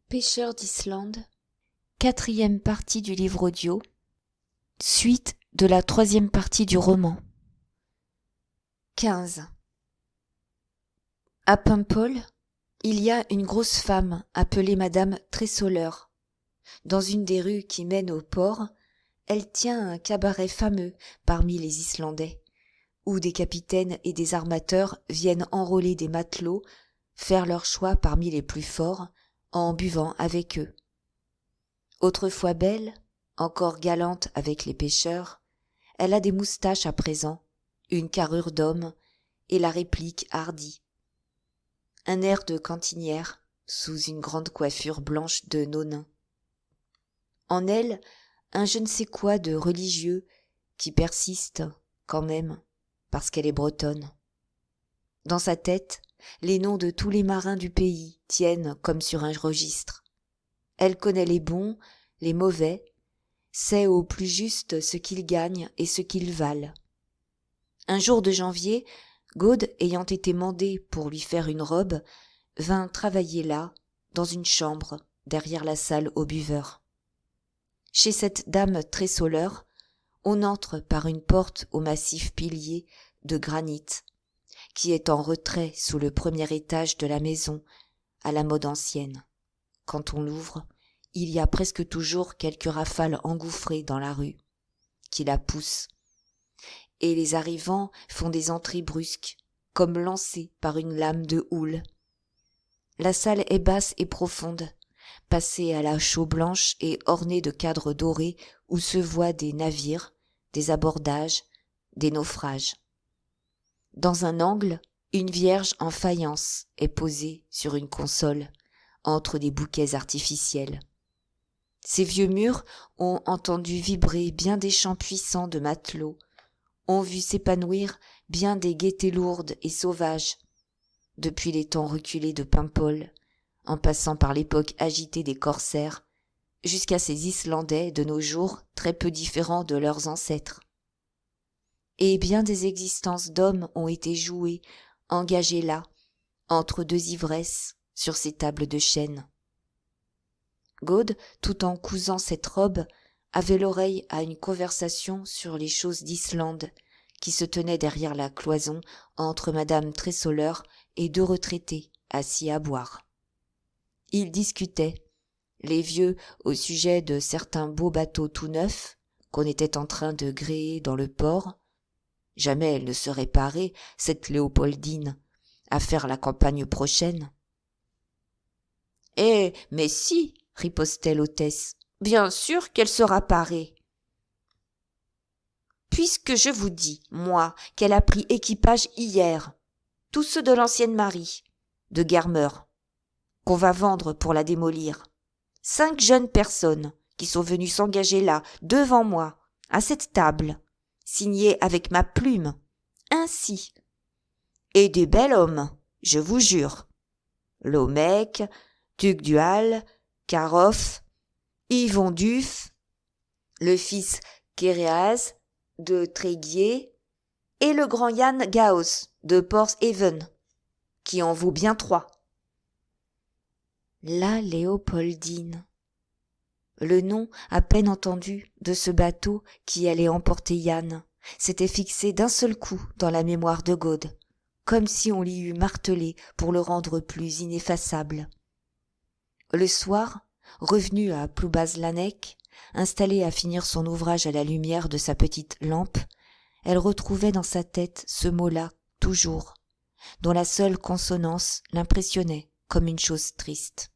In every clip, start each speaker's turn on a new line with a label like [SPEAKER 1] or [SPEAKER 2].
[SPEAKER 1] Pêcheurs d'Islande, 4e partie du livre audio, suite de la 3e partie du roman. 15. À Paimpol, il y a une grosse femme appelée Madame Tressoleur. Dans une des rues qui mènent au port, elle tient un cabaret fameux parmi les Islandais, où des capitaines et des armateurs viennent enrôler des matelots, faire leur choix parmi les plus forts, en buvant avec eux. Autrefois belle, encore galante avec les pêcheurs, elle a des moustaches à présent, une carrure d'homme et la réplique hardie. Un air de cantinière sous une grande coiffure blanche de nonain. En elle, un je ne sais quoi de religieux qui persiste quand même parce qu'elle est bretonne. Dans sa tête, les noms de tous les marins du pays tiennent comme sur un registre. Elle connaît les bons, les mauvais, sait au plus juste ce qu'ils gagnent et ce qu'ils valent. Un jour de janvier, Gaude, ayant été mandé pour lui faire une robe, vint travailler là, dans une chambre, derrière la salle aux buveurs. Chez cette dame Tressoleur, on entre par une porte au massif pilier de granit, qui est en retrait sous le premier étage de la maison, à la mode ancienne. Quand on l'ouvre, il y a presque toujours quelques rafales engouffrées dans la rue, qui la poussent, et les arrivants font des entrées brusques, comme lancés par une lame de houle. La salle est basse et profonde, passée à la chaux blanche et ornée de cadres dorés où se voient des navires, des abordages, des naufrages. Dans un angle, une vierge en faïence est posée sur une console, entre des bouquets artificiels. Ces vieux murs ont entendu vibrer bien des chants puissants de matelots, ont vu s'épanouir bien des gaietés lourdes et sauvages, depuis les temps reculés de Paimpol, en passant par l'époque agitée des corsaires, jusqu'à ces Islandais de nos jours très peu différents de leurs ancêtres. Et bien des existences d'hommes ont été jouées, engagées là, entre deux ivresses, sur ces tables de chêne. Gaude, tout en cousant cette robe, avait l'oreille à une conversation sur les choses d'Islande, qui se tenait derrière la cloison entre Madame Tressoleur et deux retraités assis à boire. Ils discutaient, les vieux au sujet de certains beaux bateaux tout neufs qu'on était en train de gréer dans le port. Jamais elle ne serait parée, cette Léopoldine, à faire la campagne prochaine. « Eh, mais si !» ripostait l'hôtesse. « Bien sûr qu'elle sera parée. » Puisque je vous dis, moi, qu'elle a pris équipage hier, tous ceux de l'ancienne Marie, de Guermeur, qu'on va vendre pour la démolir. 5 jeunes personnes qui sont venues s'engager là, devant moi, à cette table, signée avec ma plume, ainsi. Et des bels hommes, je vous jure. Lomec, Tugdual, Karoff, Yvon Duf, le fils Kéréaz de Tréguier et le grand Yann Gaos de Porthshaven, qui en vaut bien 3. La Léopoldine. Le nom, à peine entendu, de ce bateau qui allait emporter Yann, s'était fixé d'un seul coup dans la mémoire de Gaude, comme si on l'y eût martelé pour le rendre plus ineffaçable. Le soir, revenue à Ploubazlanec, installée à finir son ouvrage à la lumière de sa petite lampe, elle retrouvait dans sa tête ce mot-là toujours, dont la seule consonance l'impressionnait comme une chose triste.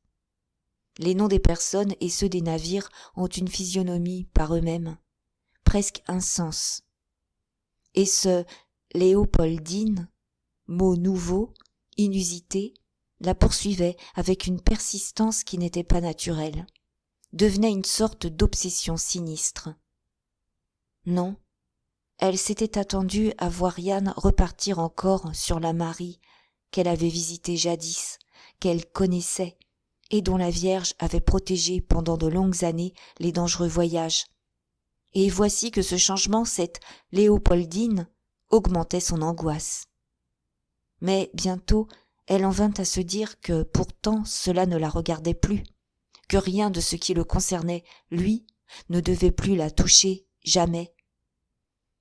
[SPEAKER 1] Les noms des personnes et ceux des navires ont une physionomie par eux-mêmes, presque un sens. Et ce Léopoldine, mot nouveau, inusité, la poursuivait avec une persistance qui n'était pas naturelle, devenait une sorte d'obsession sinistre. Non, elle s'était attendue à voir Yann repartir encore sur la Marie qu'elle avait visitée jadis, qu'elle connaissait, et dont la Vierge avait protégé pendant de longues années les dangereux voyages. Et voici que ce changement, cette Léopoldine, augmentait son angoisse. Mais bientôt, elle en vint à se dire que pourtant cela ne la regardait plus, que rien de ce qui le concernait, lui, ne devait plus la toucher, jamais.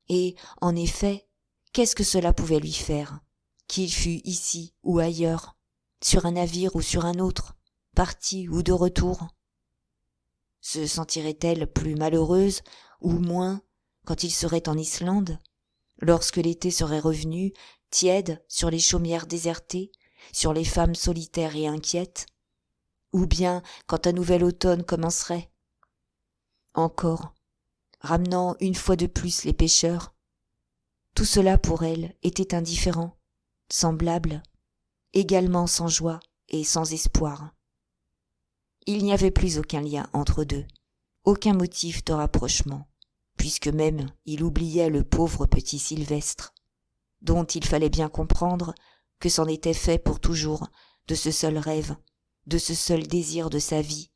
[SPEAKER 1] Et, en effet, qu'est-ce que cela pouvait lui faire, qu'il fût ici ou ailleurs, sur un navire ou sur un autre, parti ou de retour? Se sentirait-elle plus malheureuse ou moins quand il serait en Islande, lorsque l'été serait revenu, tiède sur les chaumières désertées, sur les femmes solitaires et inquiètes, ou bien quand un nouvel automne commencerait? Encore, ramenant une fois de plus les pêcheurs, tout cela pour elle était indifférent, semblable, également sans joie et sans espoir. Il n'y avait plus aucun lien entre deux, aucun motif de rapprochement, puisque même il oubliait le pauvre petit Sylvestre, dont il fallait bien comprendre que c'en était fait pour toujours de ce seul rêve, de ce seul désir de sa vie.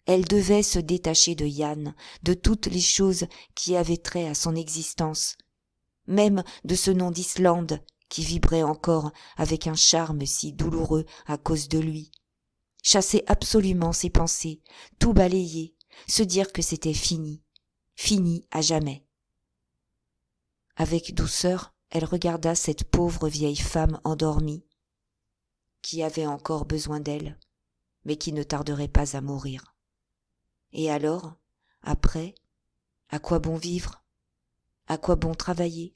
[SPEAKER 1] Elle devait se détacher de Yann, de toutes les choses qui avaient trait à son existence, même de ce nom d'Islande qui vibrait encore avec un charme si douloureux à cause de lui. Chasser absolument ses pensées, tout balayer, se dire que c'était fini, fini à jamais. Avec douceur, elle regarda cette pauvre vieille femme endormie, qui avait encore besoin d'elle, mais qui ne tarderait pas à mourir. Et alors, après, à quoi bon vivre? À quoi bon travailler?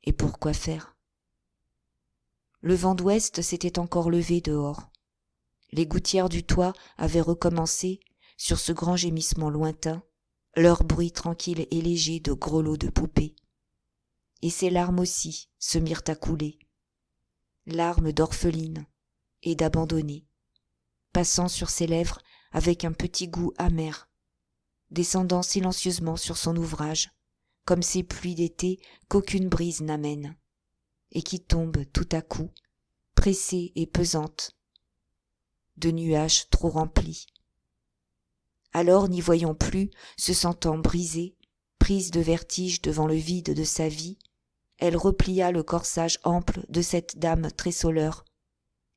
[SPEAKER 1] Et pour quoi faire? Le vent d'ouest s'était encore levé dehors. Les gouttières du toit avaient recommencé, sur ce grand gémissement lointain, leur bruit tranquille et léger de grelots de poupées. Et ses larmes aussi se mirent à couler, larmes d'orpheline et d'abandonnée, passant sur ses lèvres avec un petit goût amer, descendant silencieusement sur son ouvrage, comme ces pluies d'été qu'aucune brise n'amène, et qui tombent tout à coup, pressées et pesantes, de nuages trop remplis. Alors, n'y voyant plus, se sentant brisée, prise de vertige devant le vide de sa vie, elle replia le corsage ample de cette dame tressoleur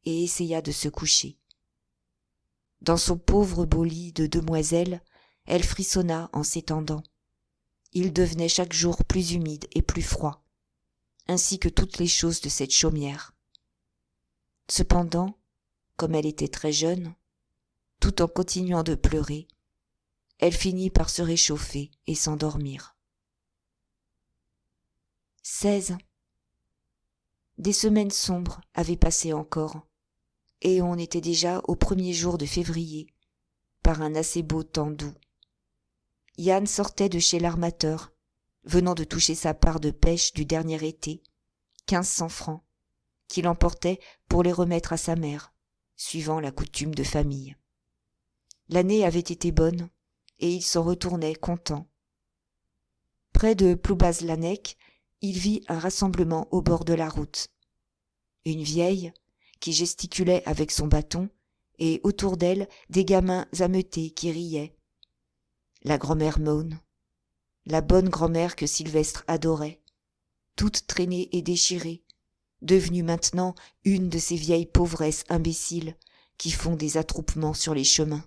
[SPEAKER 1] et essaya de se coucher. Dans son pauvre beau lit de demoiselle, elle frissonna en s'étendant. Il devenait chaque jour plus humide et plus froid, ainsi que toutes les choses de cette chaumière. Cependant, comme elle était très jeune, tout en continuant de pleurer, elle finit par se réchauffer et s'endormir. 16. Des semaines sombres avaient passé encore, et on était déjà au premier jour de février, par un assez beau temps doux. Yann sortait de chez l'armateur, venant de toucher sa part de pêche du dernier été, 1500 francs, qu'il emportait pour les remettre à sa mère, suivant la coutume de famille. L'année avait été bonne, et il s'en retournait content. Près de Ploubazlanec, il vit un rassemblement au bord de la route. Une vieille, qui gesticulait avec son bâton, et autour d'elle des gamins ameutés qui riaient. La grand-mère Maune, la bonne grand-mère que Sylvestre adorait, toute traînée et déchirée, devenue maintenant une de ces vieilles pauvresses imbéciles qui font des attroupements sur les chemins.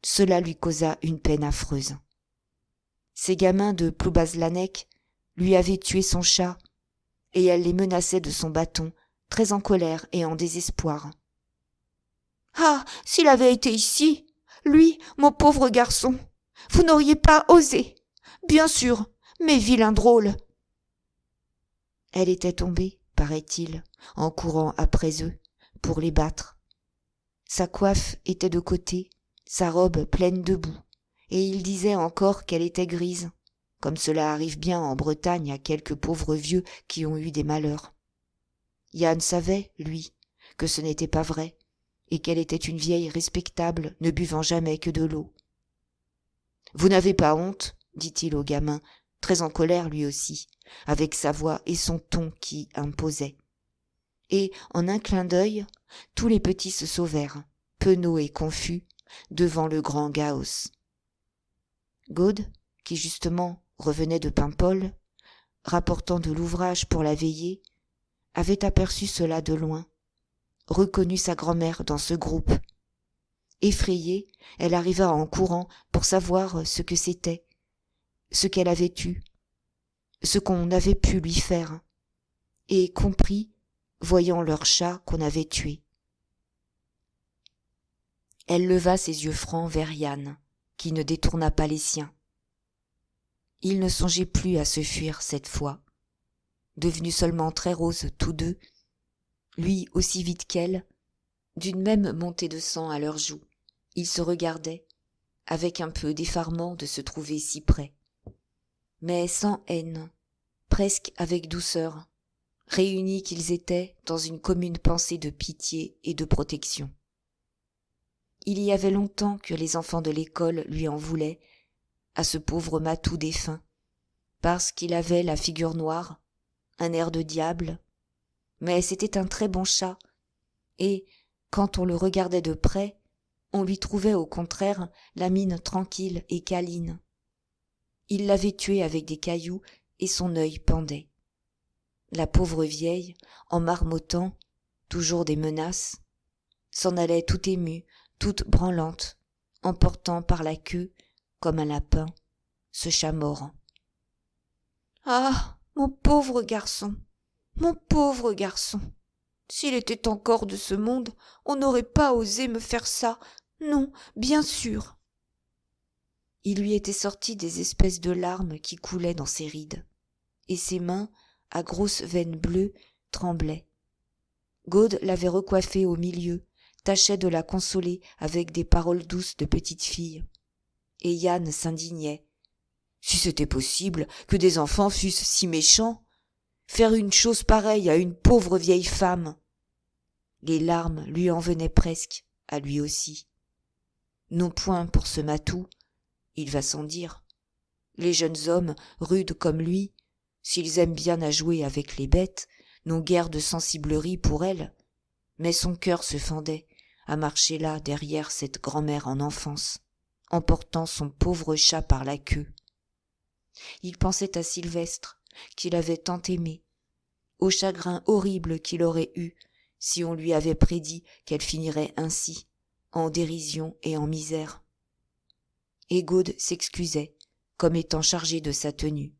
[SPEAKER 1] Cela lui causa une peine affreuse. Ces gamins de Ploubazlanec lui avaient tué son chat, et elle les menaçait de son bâton, très en colère et en désespoir. « Ah, s'il avait été ici, lui, mon pauvre garçon, vous n'auriez pas osé. Bien sûr, mes vilains drôles. » Elle était tombée, paraît-il, en courant après eux, pour les battre. Sa coiffe était de côté, sa robe pleine de boue, et il disait encore qu'elle était grise, comme cela arrive bien en Bretagne à quelques pauvres vieux qui ont eu des malheurs. Yann savait, lui, que ce n'était pas vrai, et qu'elle était une vieille respectable, ne buvant jamais que de l'eau. « Vous n'avez pas honte ?» dit-il au gamin, très en colère lui aussi, avec sa voix et son ton qui imposaient. Et, en un clin d'œil, tous les petits se sauvèrent, penauds et confus, devant le grand Gauss. Gaude, qui justement revenait de Paimpol, rapportant de l'ouvrage pour la veillée, avait aperçu cela de loin, reconnu sa grand-mère dans ce groupe, Effrayée, elle arriva en courant pour savoir ce que c'était, ce qu'elle avait eu, ce qu'on avait pu lui faire, et comprit, voyant leur chat qu'on avait tué. Elle leva ses yeux francs vers Yann, qui ne détourna pas les siens. Ils ne songeaient plus à se fuir cette fois. Devenus seulement très roses tous deux, lui aussi vite qu'elle, d'une même montée de sang à leurs joues, ils se regardaient, avec un peu d'effarement de se trouver si près. Mais sans haine, presque avec douceur, réunis qu'ils étaient dans une commune pensée de pitié et de protection. Il y avait longtemps que les enfants de l'école lui en voulaient, à ce pauvre matou défunt, parce qu'il avait la figure noire, un air de diable, mais c'était un très bon chat, et, quand on le regardait de près, on lui trouvait au contraire la mine tranquille et câline. Il l'avait tué avec des cailloux et son œil pendait. La pauvre vieille, en marmottant, toujours des menaces, s'en allait tout émue, toute branlante, emportant par la queue, comme un lapin, ce chat mort. « Ah, mon pauvre garçon, mon pauvre garçon! S'il était encore de ce monde, on n'aurait pas osé me faire ça, non, bien sûr. » Il lui était sorti des espèces de larmes qui coulaient dans ses rides, et ses mains, à grosses veines bleues, tremblaient. Gaude l'avait recoiffée au milieu, tâchait de la consoler avec des paroles douces de petite fille. Et Yann s'indignait. Si c'était possible que des enfants fussent si méchants, faire une chose pareille à une pauvre vieille femme. Les larmes lui en venaient presque, à lui aussi. Non point pour ce matou, il va sans dire. Les jeunes hommes, rudes comme lui, s'ils aiment bien à jouer avec les bêtes, n'ont guère de sensiblerie pour elles, mais son cœur se fendait à marcher là derrière cette grand-mère en enfance, emportant son pauvre chat par la queue. Il pensait à Sylvestre, qu'il avait tant aimé, au chagrin horrible qu'il aurait eu si on lui avait prédit qu'elle finirait ainsi, en dérision et en misère. Et Gaude s'excusait, comme étant chargée de sa tenue.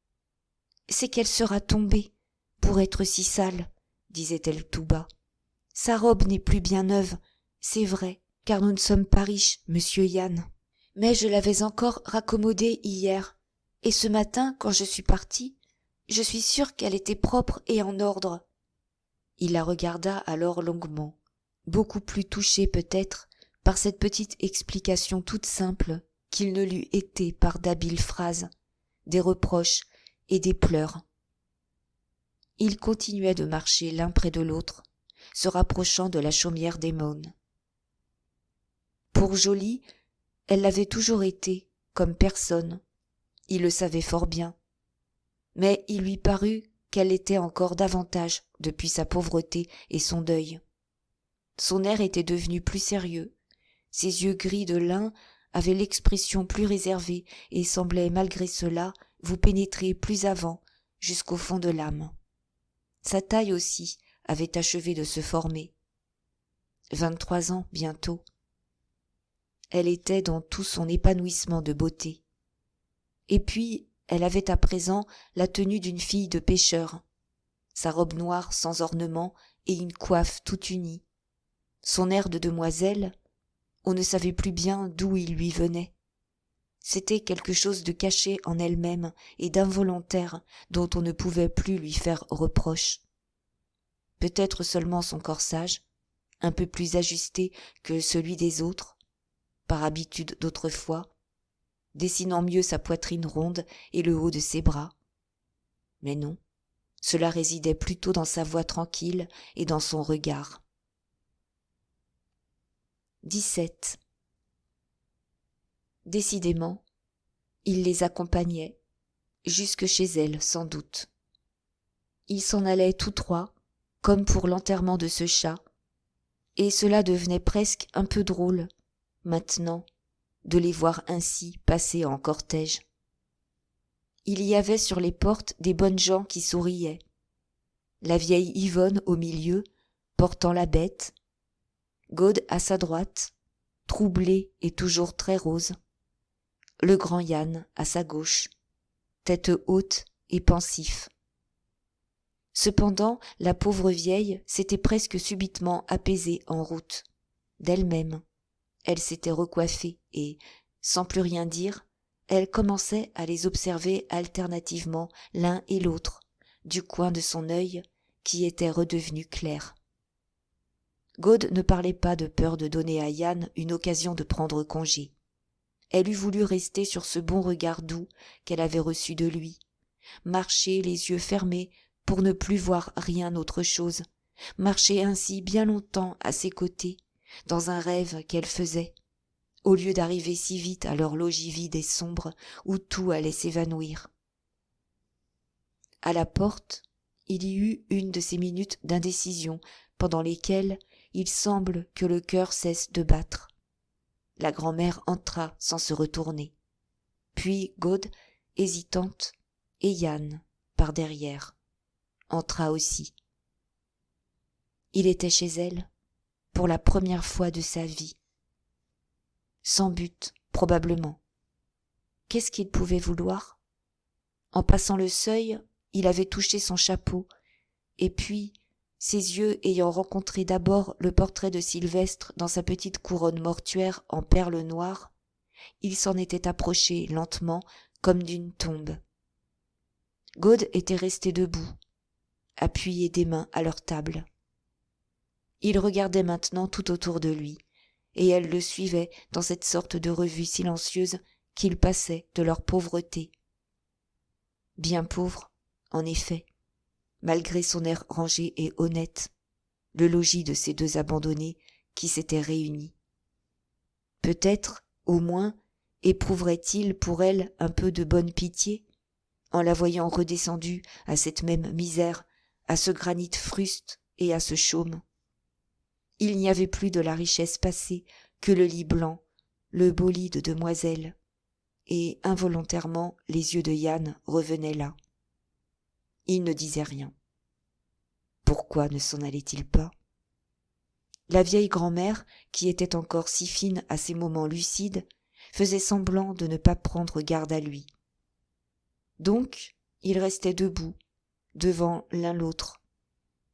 [SPEAKER 1] « C'est qu'elle sera tombée, pour être si sale, » disait-elle tout bas. « Sa robe n'est plus bien neuve, c'est vrai, car nous ne sommes pas riches, monsieur Yann. Mais je l'avais encore raccommodée hier, et ce matin, quand je suis partie, je suis sûre qu'elle était propre et en ordre. » Il la regarda alors longuement, beaucoup plus touché peut-être par cette petite explication toute simple qu'il ne l'eût été par d'habiles phrases, des reproches et des pleurs. Ils continuaient de marcher l'un près de l'autre, se rapprochant de la chaumière des Mônes. Pour Joly, elle l'avait toujours été, comme personne. Il le savait fort bien. Mais il lui parut qu'elle l'était encore davantage depuis sa pauvreté et son deuil. Son air était devenu plus sérieux. Ses yeux gris de lin avaient l'expression plus réservée et semblaient malgré cela vous pénétrer plus avant, jusqu'au fond de l'âme. Sa taille aussi avait achevé de se former. 23 ans bientôt. Elle était dans tout son épanouissement de beauté. Et puis, elle avait à présent la tenue d'une fille de pêcheur, sa robe noire sans ornement et une coiffe toute unie. Son air de demoiselle, on ne savait plus bien d'où il lui venait. C'était quelque chose de caché en elle-même et d'involontaire dont on ne pouvait plus lui faire reproche. Peut-être seulement son corsage, un peu plus ajusté que celui des autres, par habitude d'autrefois, dessinant mieux sa poitrine ronde et le haut de ses bras. Mais non, cela résidait plutôt dans sa voix tranquille et dans son regard. 17. Décidément, il les accompagnait, jusque chez elle sans doute. Ils s'en allaient tous trois, comme pour l'enterrement de ce chat, et cela devenait presque un peu drôle, maintenant, de les voir ainsi passer en cortège. Il y avait sur les portes des bonnes gens qui souriaient. La vieille Yvonne au milieu, portant la bête, Gaude à sa droite, troublé et toujours très rose. Le grand Yann à sa gauche, tête haute et pensif. Cependant, la pauvre vieille s'était presque subitement apaisée en route. D'elle-même, elle s'était recoiffée et, sans plus rien dire, elle commençait à les observer alternativement l'un et l'autre, du coin de son œil qui était redevenu clair. Gaude ne parlait pas de peur de donner à Yann une occasion de prendre congé. Elle eût voulu rester sur ce bon regard doux qu'elle avait reçu de lui, marcher les yeux fermés pour ne plus voir rien autre chose, marcher ainsi bien longtemps à ses côtés, dans un rêve qu'elle faisait, au lieu d'arriver si vite à leur logis vide et sombre où tout allait s'évanouir. À la porte, il y eut une de ces minutes d'indécision pendant lesquelles il semble que le cœur cesse de battre. La grand-mère entra sans se retourner. Puis Gaude, hésitante, et Yann, par derrière, entra aussi. Il était chez elle, pour la première fois de sa vie. Sans but, probablement. Qu'est-ce qu'il pouvait vouloir ? En passant le seuil, il avait touché son chapeau, et puis, ses yeux ayant rencontré d'abord le portrait de Sylvestre dans sa petite couronne mortuaire en perles noires, il s'en était approché lentement comme d'une tombe. Gaude était resté debout, appuyé des mains à leur table. Il regardait maintenant tout autour de lui, et elle le suivait dans cette sorte de revue silencieuse qu'ils passaient de leur pauvreté. Bien pauvre, en effet, malgré son air rangé et honnête, le logis de ces deux abandonnés qui s'étaient réunis. Peut-être, au moins, éprouverait-il pour elle un peu de bonne pitié, en la voyant redescendue à cette même misère, à ce granit fruste et à ce chaume. Il n'y avait plus de la richesse passée que le lit blanc, le beau lit de demoiselle, et involontairement les yeux de Yann revenaient là. Il ne disait rien. Pourquoi ne s'en allait-il pas ? La vieille grand-mère, qui était encore si fine à ces moments lucides, faisait semblant de ne pas prendre garde à lui. Donc, ils restaient debout, devant l'un l'autre,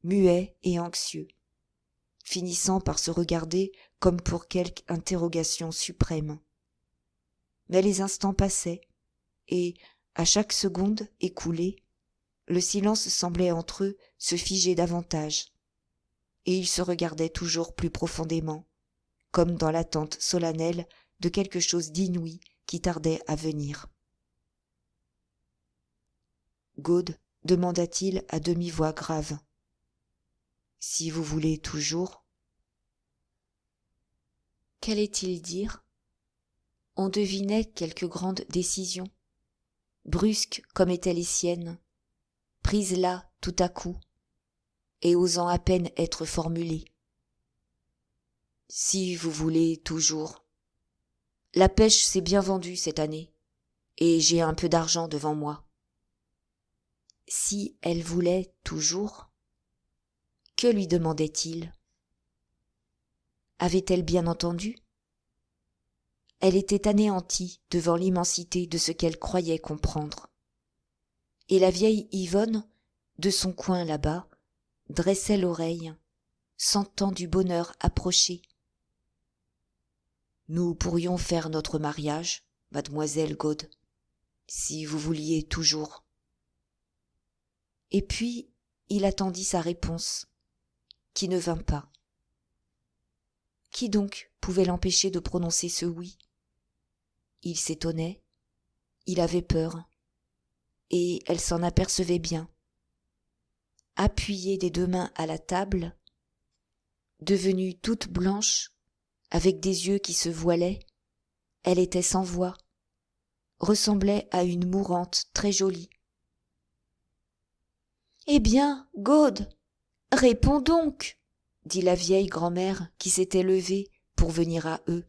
[SPEAKER 1] muets et anxieux, finissant par se regarder comme pour quelque interrogation suprême. Mais les instants passaient, et, à chaque seconde écoulée, le silence semblait entre eux se figer davantage, et ils se regardaient toujours plus profondément, comme dans l'attente solennelle de quelque chose d'inouï qui tardait à venir. Gaude, demanda-t-il à demi-voix grave. Si vous voulez toujours. Qu'allait-il dire ? On devinait quelque grande décision, brusque comme étaient les siennes, prise là tout à coup, et osant à peine être formulée. Si vous voulez toujours. La pêche s'est bien vendue cette année, et j'ai un peu d'argent devant moi. Si elle voulait toujours, que lui demandait-il ? Avait-elle bien entendu ? Elle était anéantie devant l'immensité de ce qu'elle croyait comprendre. Et la vieille Yvonne, de son coin là-bas, dressait l'oreille, sentant du bonheur approcher. Nous pourrions faire notre mariage, mademoiselle Gaude, si vous vouliez toujours. Et puis, il attendit sa réponse, qui ne vint pas. Qui donc pouvait l'empêcher de prononcer ce oui ? Il s'étonnait, il avait peur, et elle s'en apercevait bien. Appuyée des deux mains à la table, devenue toute blanche, avec des yeux qui se voilaient, elle était sans voix, ressemblait à une mourante très jolie. « Eh bien, Gaude, réponds donc !» dit la vieille grand-mère qui s'était levée pour venir à eux.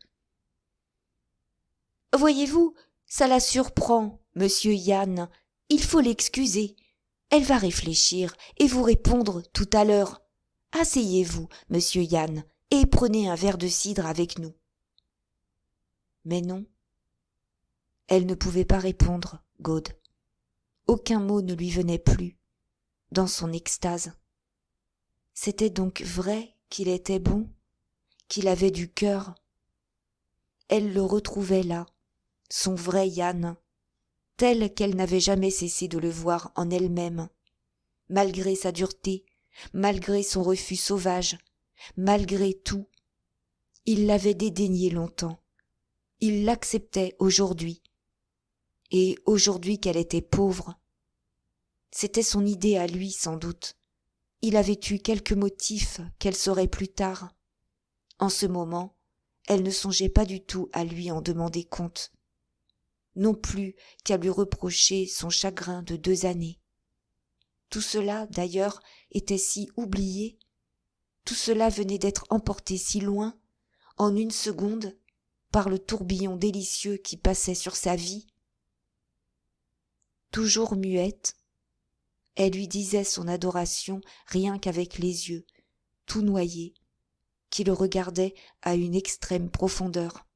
[SPEAKER 1] « Voyez-vous, ça la surprend, monsieur Yann, il faut l'excuser. Elle va réfléchir et vous répondre tout à l'heure. Asseyez-vous, monsieur Yann, et prenez un verre de cidre avec nous. » Mais non, elle ne pouvait pas répondre, Gaude. Aucun mot ne lui venait plus, dans son extase. C'était donc vrai qu'il était bon, qu'il avait du cœur. Elle le retrouvait là, son vrai Yann, tel qu'elle n'avait jamais cessé de le voir en elle-même, malgré sa dureté, malgré son refus sauvage, malgré tout. Il l'avait dédaigné longtemps, il l'acceptait aujourd'hui, et aujourd'hui qu'elle était pauvre. C'était son idée à lui sans doute. Il avait eu quelques motifs qu'elle saurait plus tard. En ce moment, elle ne songeait pas du tout à lui en demander compte, non plus qu'à lui reprocher son chagrin de 2 années. Tout cela, d'ailleurs, était si oublié, tout cela venait d'être emporté si loin, en une seconde, par le tourbillon délicieux qui passait sur sa vie. Toujours muette, elle lui disait son adoration rien qu'avec les yeux, tout noyés, qui le regardaient à une extrême profondeur,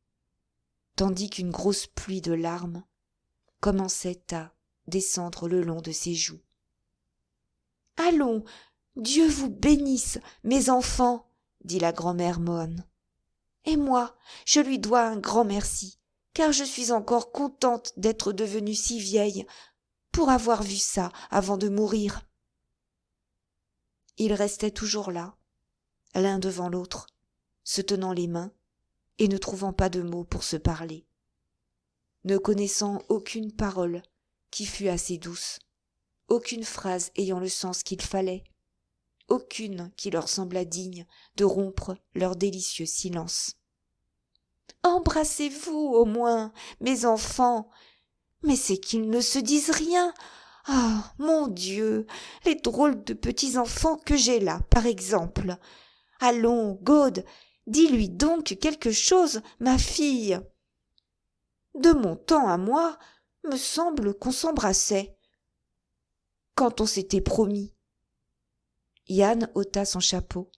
[SPEAKER 1] tandis qu'une grosse pluie de larmes commençait à descendre le long de ses joues. « Allons, Dieu vous bénisse, mes enfants, » dit la grand-mère Mohon. « Et moi, je lui dois un grand merci, car je suis encore contente d'être devenue si vieille pour avoir vu ça avant de mourir. » Ils restaient toujours là, l'un devant l'autre, se tenant les mains et ne trouvant pas de mots pour se parler, ne connaissant aucune parole qui fût assez douce, aucune phrase ayant le sens qu'il fallait, aucune qui leur semblât digne de rompre leur délicieux silence. « Embrassez-vous au moins, mes enfants, mais c'est qu'ils ne se disent rien. Ah, mon Dieu, les drôles de petits enfants que j'ai là, par exemple. Allons, Gaude, dis-lui donc quelque chose, ma fille. De mon temps à moi, me semble qu'on s'embrassait, quand on s'était promis. » Yann ôta son chapeau,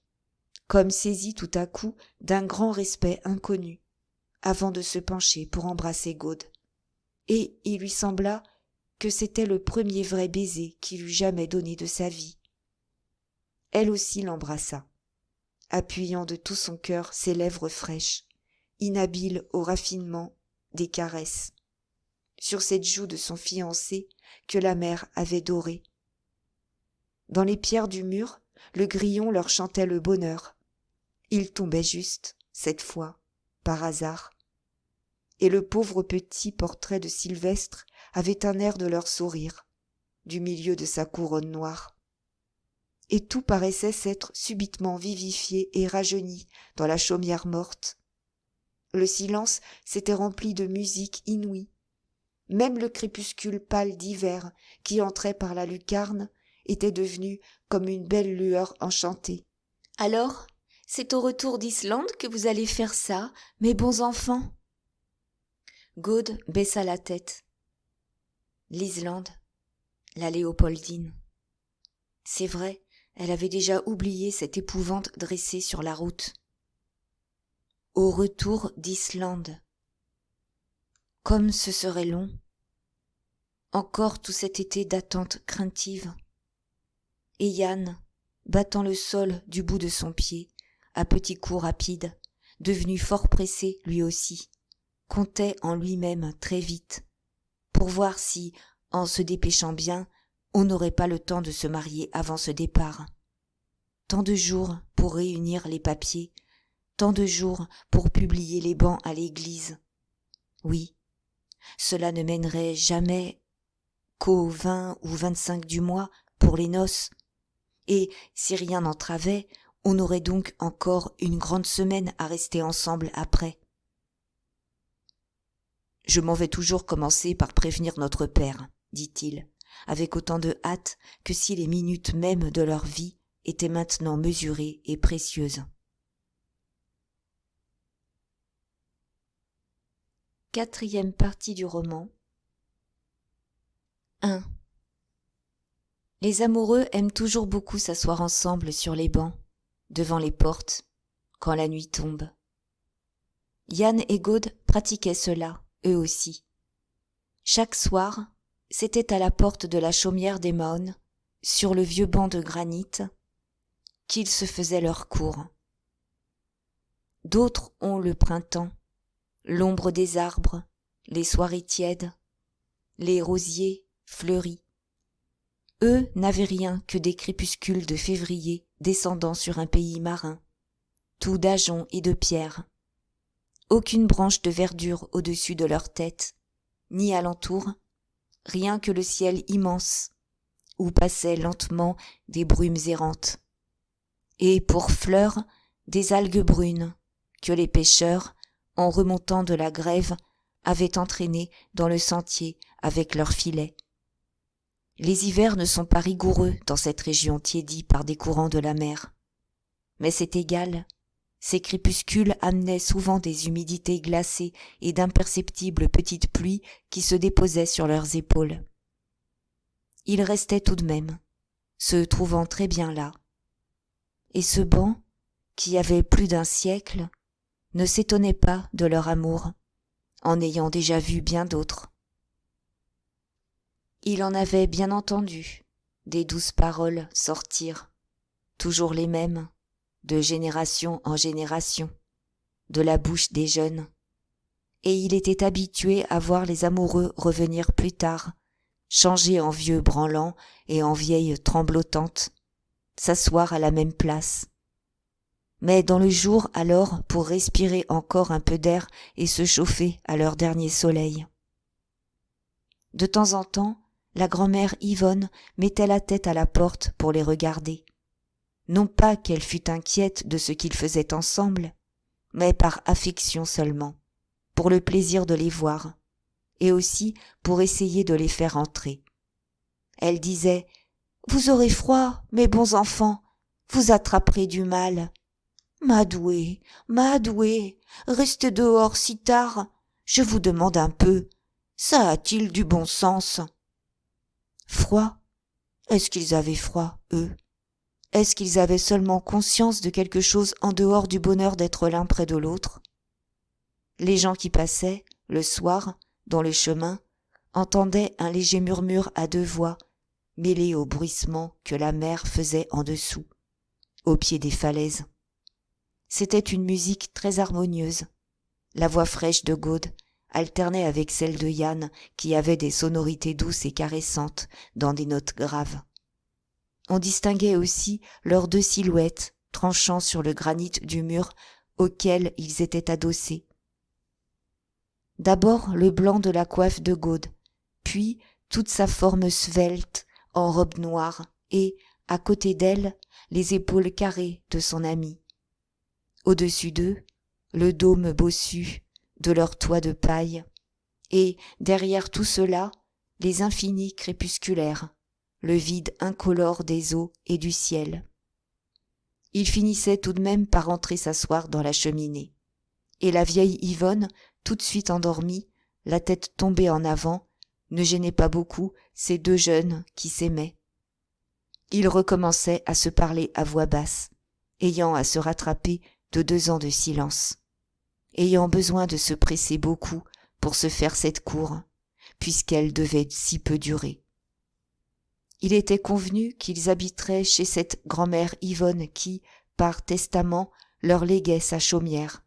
[SPEAKER 1] comme saisi tout à coup d'un grand respect inconnu, avant de se pencher pour embrasser Gaude. Et il lui sembla que c'était le premier vrai baiser qu'il eût jamais donné de sa vie. Elle aussi l'embrassa, appuyant de tout son cœur ses lèvres fraîches, inhabiles au raffinement des caresses, sur cette joue de son fiancé que la mer avait dorée. Dans les pierres du mur, le grillon leur chantait le bonheur. Il tombait juste, cette fois, par hasard. Et le pauvre petit portrait de Sylvestre avait un air de leur sourire, du milieu de sa couronne noire. Et tout paraissait s'être subitement vivifié et rajeuni dans la chaumière morte. Le silence s'était rempli de musique inouïe. Même le crépuscule pâle d'hiver qui entrait par la lucarne était devenu comme une belle lueur enchantée. « Alors, c'est au retour d'Islande que vous allez faire ça, mes bons enfants ?» Gaude baissa la tête. L'Islande, la Léopoldine. C'est vrai, elle avait déjà oublié cette épouvante dressée sur la route. Au retour d'Islande. Comme ce serait long. Encore tout cet été d'attente craintive. Et Yann, battant le sol du bout de son pied, à petits coups rapides, devenu fort pressé lui aussi, comptait en lui-même très vite, pour voir si, en se dépêchant bien, on n'aurait pas le temps de se marier avant ce départ. Tant de jours pour réunir les papiers, tant de jours pour publier les bans à l'église. Oui, cela ne mènerait jamais qu'au 20 ou 25 du mois pour les noces, et si rien n'entravait, on aurait donc encore une grande semaine à rester ensemble après. « Je m'en vais toujours commencer par prévenir notre père, » dit-il, avec autant de hâte que si les minutes mêmes de leur vie étaient maintenant mesurées et précieuses. Quatrième partie du roman. 1. Les amoureux aiment toujours beaucoup s'asseoir ensemble sur les bancs, devant les portes, quand la nuit tombe. Yann et Gaude pratiquaient cela, eux aussi. Chaque soir, c'était à la porte de la chaumière des Mahon, sur le vieux banc de granit, qu'ils se faisaient leur cour. D'autres ont le printemps, l'ombre des arbres, les soirées tièdes, les rosiers fleuris. Eux n'avaient rien que des crépuscules de février descendant sur un pays marin, tout d'ajoncs et de pierres. Aucune branche de verdure au-dessus de leur tête, ni alentour, rien que le ciel immense, où passaient lentement des brumes errantes. Et pour fleurs, des algues brunes, que les pêcheurs, en remontant de la grève, avaient entraînées dans le sentier avec leurs filets. Les hivers ne sont pas rigoureux dans cette région tiédie par des courants de la mer. Mais c'est égal, ces crépuscules amenaient souvent des humidités glacées et d'imperceptibles petites pluies qui se déposaient sur leurs épaules. Ils restaient tout de même, se trouvant très bien là. Et ce banc, qui avait plus d'un siècle, ne s'étonnait pas de leur amour, en ayant déjà vu bien d'autres. Il en avait bien entendu des douces paroles sortir, toujours les mêmes, de génération en génération, de la bouche des jeunes, et il était habitué à voir les amoureux revenir plus tard, changer en vieux branlants et en vieilles tremblotantes, s'asseoir à la même place. Mais dans le jour alors pour respirer encore un peu d'air et se chauffer à leur dernier soleil. De temps en temps, la grand-mère Yvonne mettait la tête à la porte pour les regarder. Non pas qu'elle fût inquiète de ce qu'ils faisaient ensemble, mais par affection seulement, pour le plaisir de les voir, et aussi pour essayer de les faire entrer. Elle disait « Vous aurez froid, mes bons enfants, vous attraperez du mal. » « Madoué, restez dehors si tard, je vous demande un peu, ça a-t-il du bon sens ?» Froid? Est-ce qu'ils avaient froid, eux? Est-ce qu'ils avaient seulement conscience de quelque chose en dehors du bonheur d'être l'un près de l'autre? Les gens qui passaient, le soir, dans le chemin, entendaient un léger murmure à deux voix, mêlé au bruissement que la mer faisait en dessous, au pied des falaises. C'était une musique très harmonieuse. La voix fraîche de Gaude alternait avec celle de Yann qui avait des sonorités douces et caressantes dans des notes graves. On distinguait aussi leurs deux silhouettes tranchant sur le granit du mur auquel ils étaient adossés. D'abord le blanc de la coiffe de Gaude, puis toute sa forme svelte en robe noire et, à côté d'elle, les épaules carrées de son ami. Au-dessus d'eux, le dôme bossu de leur toit de paille, et, derrière tout cela, les infinis crépusculaires, le vide incolore des eaux et du ciel. Il finissait tout de même par entrer s'asseoir dans la cheminée, et la vieille Yvonne, tout de suite endormie, la tête tombée en avant, ne gênait pas beaucoup ces deux jeunes qui s'aimaient. Ils recommençaient à se parler à voix basse, ayant à se rattraper de 2 ans de silence, ayant besoin de se presser beaucoup pour se faire cette cour, puisqu'elle devait si peu durer. Il était convenu qu'ils habiteraient chez cette grand-mère Yvonne qui, par testament, leur léguait sa chaumière.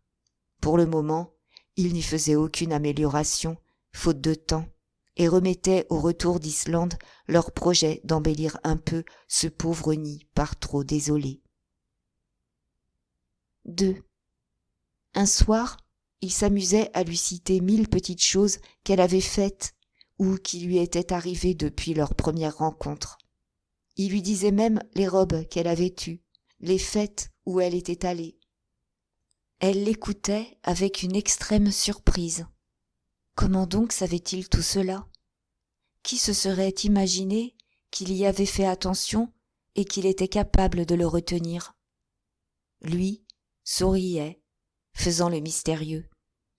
[SPEAKER 1] Pour le moment, ils n'y faisaient aucune amélioration, faute de temps, et remettaient au retour d'Islande leur projet d'embellir un peu ce pauvre nid par trop désolé. 2. Un soir, il s'amusait à lui citer 1000 petites choses qu'elle avait faites ou qui lui étaient arrivées depuis leur première rencontre. Il lui disait même les robes qu'elle avait eues, les fêtes où elle était allée. Elle l'écoutait avec une extrême surprise. Comment donc savait-il tout cela? Qui se serait imaginé qu'il y avait fait attention et qu'il était capable de le retenir? Lui souriait, faisant le mystérieux,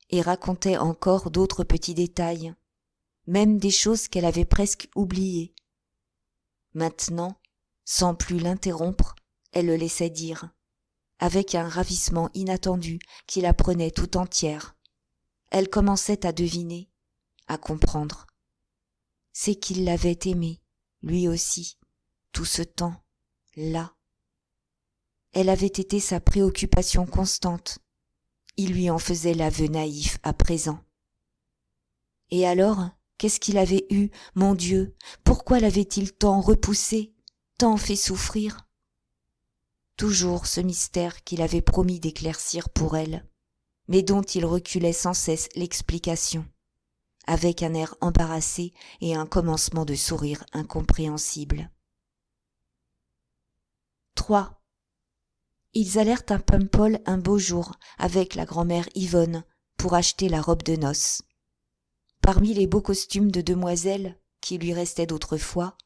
[SPEAKER 1] et racontait encore d'autres petits détails, même des choses qu'elle avait presque oubliées. Maintenant, sans plus l'interrompre, elle le laissait dire. avec un ravissement inattendu qui la prenait tout entière. Elle commençait à deviner, à comprendre. C'est qu'il l'avait aimée, lui aussi, tout ce temps, là. Elle avait été sa préoccupation constante. Il lui en faisait l'aveu naïf à présent. Et alors, qu'est-ce qu'il avait eu, mon Dieu? Pourquoi l'avait-il tant repoussé, tant fait souffrir? Toujours ce mystère qu'il avait promis d'éclaircir pour elle, mais dont il reculait sans cesse l'explication, avec un air embarrassé et un commencement de sourire incompréhensible. 3. Ils allèrent à Paimpol un beau jour avec la grand-mère Yvonne pour acheter la robe de noces. Parmi les beaux costumes de demoiselles qui lui restaient d'autrefois,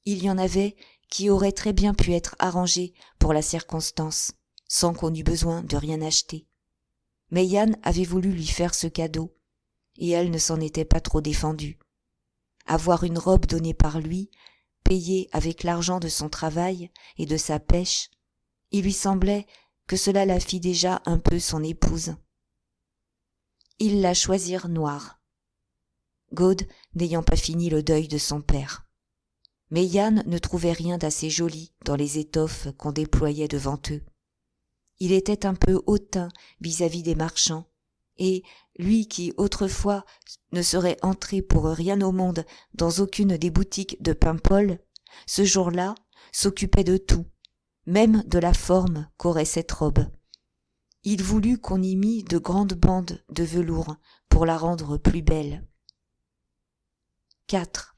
[SPEAKER 1] il y en avait qui auraient très bien pu être arrangés pour la circonstance, sans qu'on eût besoin de rien acheter. Mais Yann avait voulu lui faire ce cadeau, et elle ne s'en était pas trop défendue. Avoir une robe donnée par lui, payée avec l'argent de son travail et de sa pêche, il lui semblait que cela la fit déjà un peu son épouse. Ils la choisirent noire. Gaude n'ayant pas fini le deuil de son père. Mais Yann ne trouvait rien d'assez joli dans les étoffes qu'on déployait devant eux. Il était un peu hautain vis-à-vis des marchands, et lui qui autrefois ne serait entré pour rien au monde dans aucune des boutiques de Paimpol, ce jour-là s'occupait de tout, même de la forme qu'aurait cette robe. Il voulut qu'on y mît de grandes bandes de velours pour la rendre plus belle. 4.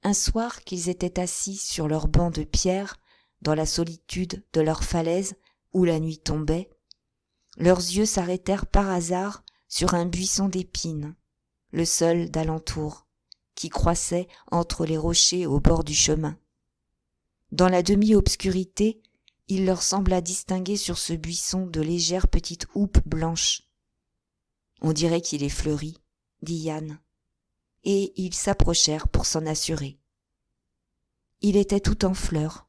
[SPEAKER 1] Un soir qu'ils étaient assis sur leur banc de pierre, dans la solitude de leur falaise où la nuit tombait, leurs yeux s'arrêtèrent par hasard sur un buisson d'épines, le seul d'alentour, qui croissait entre les rochers au bord du chemin. Dans la demi-obscurité, il leur sembla distinguer sur ce buisson de légères petites houppes blanches. « On dirait qu'il est fleuri, » dit Yann, et ils s'approchèrent pour s'en assurer. Il était tout en fleurs.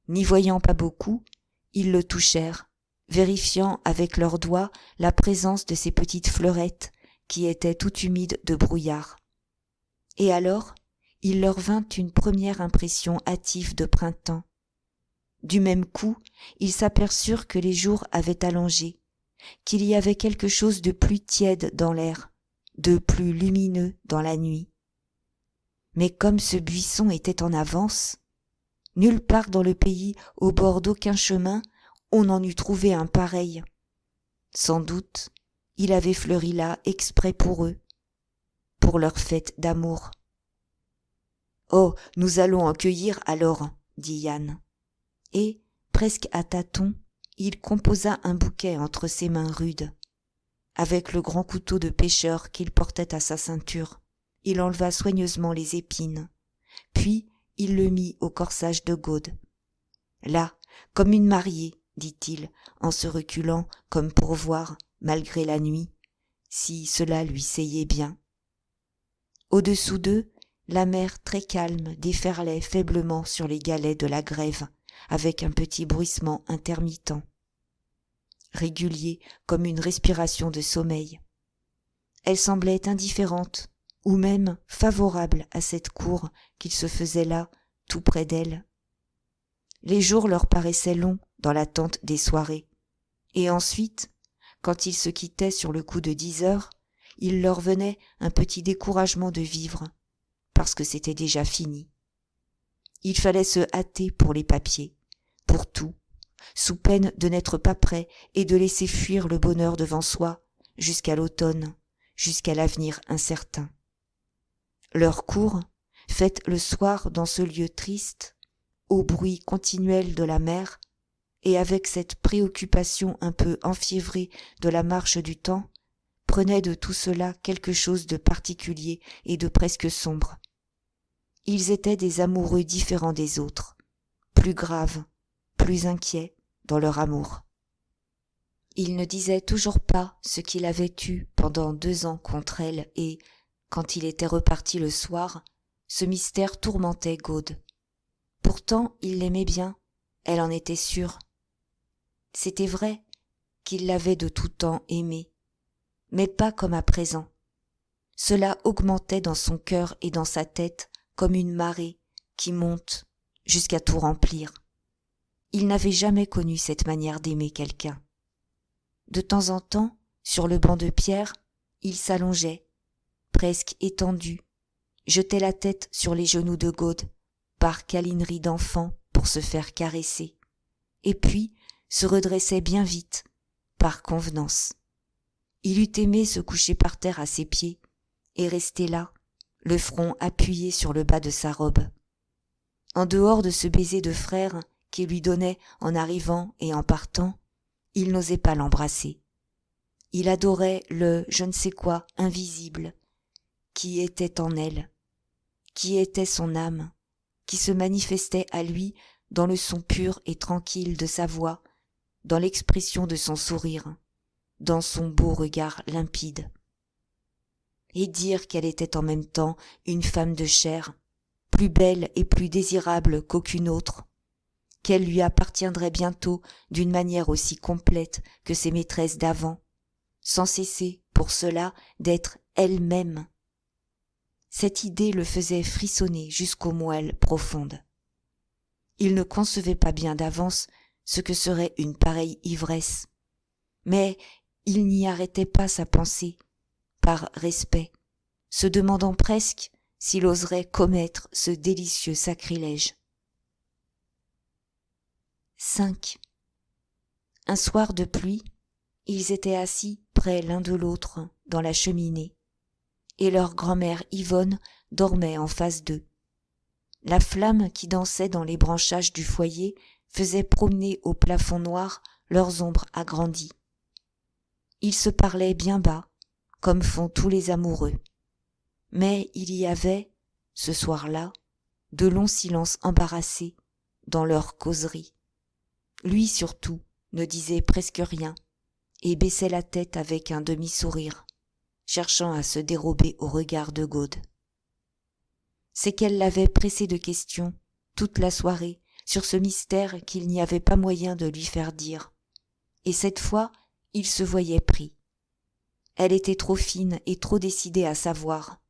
[SPEAKER 1] N'y voyant pas beaucoup, ils le touchèrent, vérifiant avec leurs doigts la présence de ces petites fleurettes qui étaient toutes humides de brouillard. Et alors, il leur vint une première impression hâtive de printemps. Du même coup, ils s'aperçurent que les jours avaient allongé, qu'il y avait quelque chose de plus tiède dans l'air, de plus lumineux dans la nuit. Mais comme ce buisson était en avance, nulle part dans le pays, au bord d'aucun chemin, on n'en eût trouvé un pareil. Sans doute, il avait fleuri là exprès pour eux, pour leur fête d'amour. « Oh, nous allons en cueillir alors, » dit Yann. Et, presque à tâtons, il composa un bouquet entre ses mains rudes. Avec le grand couteau de pêcheur qu'il portait à sa ceinture, il enleva soigneusement les épines. Puis, il le mit au corsage de Gaude. Là, comme une mariée, dit-il, en se reculant comme pour voir, malgré la nuit, si cela lui seyait bien. Au-dessous d'eux, la mer très calme déferlait faiblement sur les galets de la grève, avec un petit bruissement intermittent, régulier comme une respiration de sommeil. Elle semblait indifférente, ou même favorable à cette cour qu'il se faisait là, tout près d'elle. Les jours leur paraissaient longs dans l'attente des soirées, et ensuite, quand ils se quittaient sur le coup de 10 heures, il leur venait un petit découragement de vivre, parce que c'était déjà fini. Il fallait se hâter pour les papiers, pour tout, sous peine de n'être pas prêt et de laisser fuir le bonheur devant soi, jusqu'à l'automne, jusqu'à l'avenir incertain. Leur cour, faite le soir dans ce lieu triste, au bruit continuel de la mer, et avec cette préoccupation un peu enfiévrée de la marche du temps, prenait de tout cela quelque chose de particulier et de presque sombre. Ils étaient des amoureux différents des autres, plus graves, plus inquiets dans leur amour. Il ne disait toujours pas ce qu'il avait eu pendant 2 ans contre elle et, quand il était reparti le soir, ce mystère tourmentait Gaude. Pourtant il l'aimait bien, elle en était sûre. C'était vrai qu'il l'avait de tout temps aimée, mais pas comme à présent. Cela augmentait dans son cœur et dans sa tête comme une marée qui monte jusqu'à tout remplir. Il n'avait jamais connu cette manière d'aimer quelqu'un. De temps en temps, sur le banc de pierre, il s'allongeait, presque étendu, jetait la tête sur les genoux de Gaude, par câlinerie d'enfant pour se faire caresser, et puis se redressait bien vite, par convenance. Il eût aimé se coucher par terre à ses pieds, et rester là, le front appuyé sur le bas de sa robe. En dehors de ce baiser de frère qu'il lui donnait en arrivant et en partant, il n'osait pas l'embrasser. Il adorait le je ne sais quoi invisible qui était en elle, qui était son âme, qui se manifestait à lui dans le son pur et tranquille de sa voix, dans l'expression de son sourire, dans son beau regard limpide. Et dire qu'elle était en même temps une femme de chair, plus belle et plus désirable qu'aucune autre, qu'elle lui appartiendrait bientôt d'une manière aussi complète que ses maîtresses d'avant, sans cesser pour cela d'être elle-même. Cette idée le faisait frissonner jusqu'aux moelles profondes. Il ne concevait pas bien d'avance ce que serait une pareille ivresse, mais il n'y arrêtait pas sa pensée, par respect, se demandant presque s'il oserait commettre ce délicieux sacrilège. 5. Un soir de pluie, ils étaient assis près l'un de l'autre dans la cheminée, et leur grand-mère Yvonne dormait en face d'eux. La flamme qui dansait dans les branchages du foyer faisait promener au plafond noir leurs ombres agrandies. Ils se parlaient bien bas, comme font tous les amoureux. Mais il y avait, ce soir-là, de longs silences embarrassés dans leur causerie. Lui surtout ne disait presque rien et baissait la tête avec un demi-sourire, cherchant à se dérober au regard de Gaude. C'est qu'elle l'avait pressé de questions toute la soirée sur ce mystère qu'il n'y avait pas moyen de lui faire dire. Et cette fois, il se voyait pris. Elle était trop fine et trop décidée à savoir.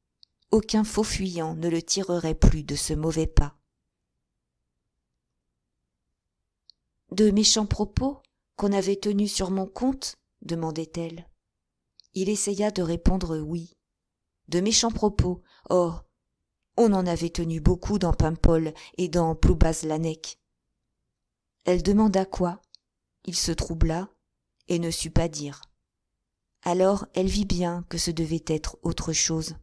[SPEAKER 1] Aucun faux fuyant ne le tirerait plus de ce mauvais pas. De méchants propos qu'on avait tenus sur mon compte, demandait-elle. Il essaya de répondre oui. De méchants propos, oh, on en avait tenu beaucoup dans Paimpol et dans Ploubazlanec. Elle demanda quoi. Il se troubla et ne sut pas dire. Alors elle vit bien que ce devait être autre chose.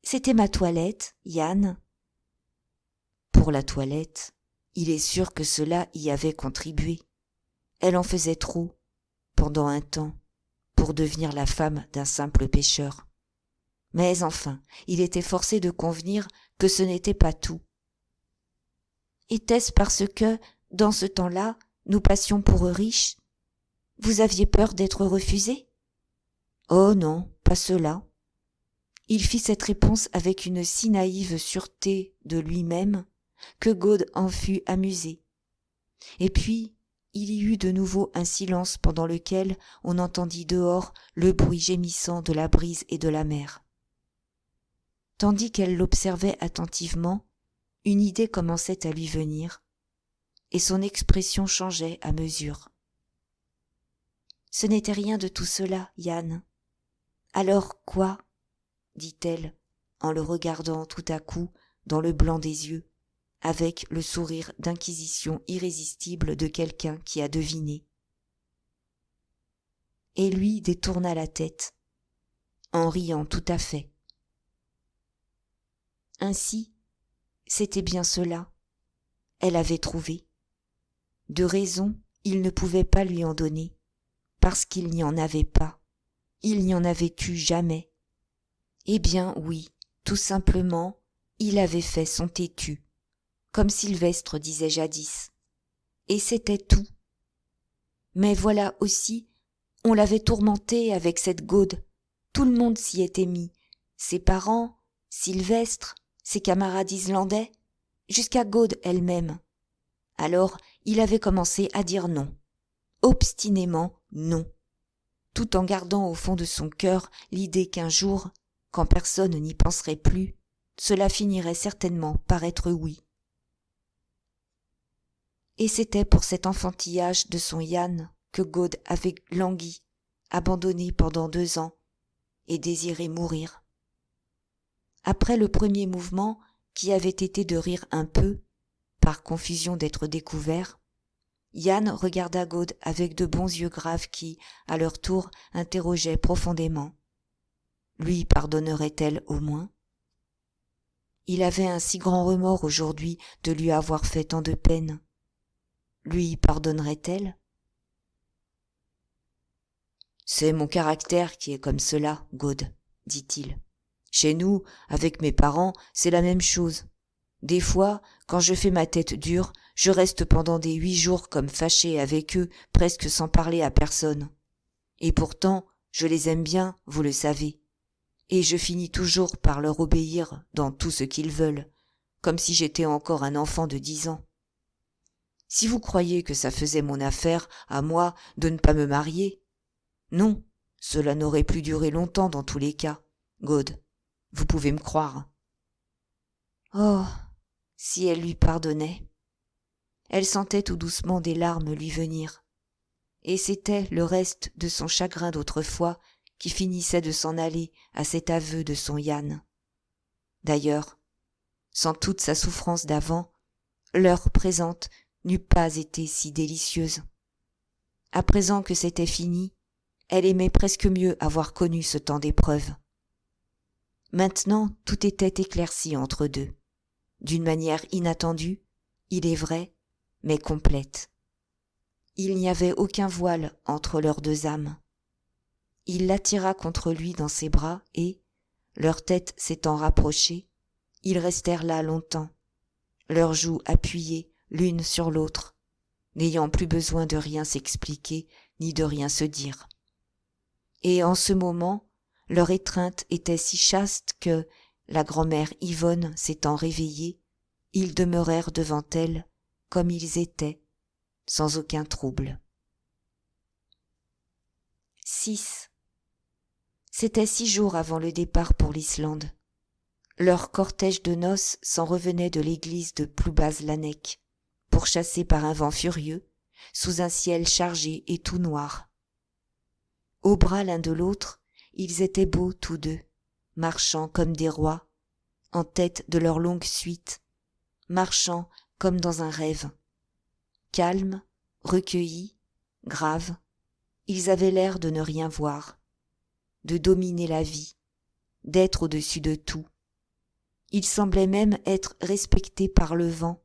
[SPEAKER 1] C'était ma toilette, Yann. Pour la toilette, il est sûr que cela y avait contribué. Elle en faisait trop, pendant un temps, pour devenir la femme d'un simple pêcheur. Mais enfin, il était forcé de convenir que ce n'était pas tout. Était-ce parce que, dans ce temps-là, nous passions pour riches? Vous aviez peur d'être refusé? Oh non, pas cela. Il fit cette réponse avec une si naïve sûreté de lui-même que Gaude en fut amusé. Et puis, il y eut de nouveau un silence pendant lequel on entendit dehors le bruit gémissant de la brise et de la mer. Tandis qu'elle l'observait attentivement, une idée commençait à lui venir, et son expression changeait à mesure. Ce n'était rien de tout cela, Yann. Alors quoi? Dit-elle, en le regardant tout à coup dans le blanc des yeux, avec le sourire d'inquisition irrésistible de quelqu'un qui a deviné. Et lui détourna la tête, en riant tout à fait. Ainsi, c'était bien cela. Elle avait trouvé. De raison, il ne pouvait pas lui en donner, parce qu'il n'y en avait pas. Il n'y en avait eu jamais. Eh bien oui, tout simplement, il avait fait son têtu, comme Sylvestre disait jadis. Et c'était tout. Mais voilà aussi, on l'avait tourmenté avec cette Gaude. Tout le monde s'y était mis. Ses parents, Sylvestre, ses camarades islandais, jusqu'à Gaude elle-même. Alors, il avait commencé à dire non. obstinément non, tout en gardant au fond de son cœur l'idée qu'un jour, quand personne n'y penserait plus, cela finirait certainement par être oui. Et c'était pour cet enfantillage de son Yann que Gaude avait langui, abandonné pendant 2 ans, et désiré mourir. Après le premier mouvement, qui avait été de rire un peu, par confusion d'être découvert, Yann regarda Gaude avec de bons yeux graves qui, à leur tour, interrogeaient profondément. Lui pardonnerait-elle au moins? Il avait un si grand remords aujourd'hui de lui avoir fait tant de peine. Lui pardonnerait-elle? C'est mon caractère qui est comme cela, Gaude, dit-il. Chez nous, avec mes parents, c'est la même chose. Des fois, quand je fais ma tête dure, je reste pendant des 8 jours comme fâché avec eux, presque sans parler à personne. Et pourtant, je les aime bien, vous le savez. Et je finis toujours par leur obéir dans tout ce qu'ils veulent, comme si j'étais encore un enfant de 10 ans. Si vous croyez que ça faisait mon affaire, à moi, de ne pas me marier, non, cela n'aurait plus duré longtemps dans tous les cas, Gaude, vous pouvez me croire. Oh, si elle lui pardonnait. Elle sentait tout doucement des larmes lui venir, et c'était le reste de son chagrin d'autrefois qui finissait de s'en aller à cet aveu de son Yann. D'ailleurs, sans toute sa souffrance d'avant, l'heure présente n'eût pas été si délicieuse. À présent que c'était fini, elle aimait presque mieux avoir connu ce temps d'épreuve. Maintenant, tout était éclairci entre deux, d'une manière inattendue, il est vrai, mais complète. Il n'y avait aucun voile entre leurs 2 âmes. Il l'attira contre lui dans ses bras et, leurs têtes s'étant rapprochées, ils restèrent là longtemps, leurs joues appuyées l'une sur l'autre, n'ayant plus besoin de rien s'expliquer ni de rien se dire. Et en ce moment, leur étreinte était si chaste que, la grand-mère Yvonne s'étant réveillée, ils demeurèrent devant elle comme ils étaient, sans aucun trouble. 6. C'était 6 jours avant le départ pour l'Islande. Leur cortège de noces s'en revenait de l'église de Ploubazlanec, pourchassé par un vent furieux, sous un ciel chargé et tout noir. Au bras l'un de l'autre, ils étaient beaux tous deux, marchant comme des rois, en tête de leur longue suite, marchant comme dans un rêve. Calmes, recueillis, graves, ils avaient l'air de ne rien voir, de dominer la vie, d'être au-dessus de tout. Ils semblaient même être respectés par le vent,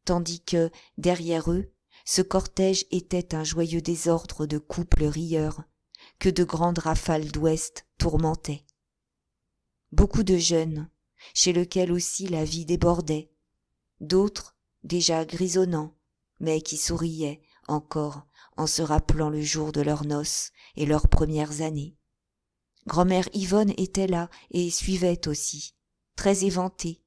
[SPEAKER 1] tandis que, derrière eux, ce cortège était un joyeux désordre de couples rieurs, que de grandes rafales d'ouest tourmentaient. Beaucoup de jeunes, chez lesquels aussi la vie débordait, d'autres, déjà grisonnants, mais qui souriaient encore en se rappelant le jour de leurs noces et leurs premières années. Grand-mère Yvonne était là et suivait aussi, très éventée,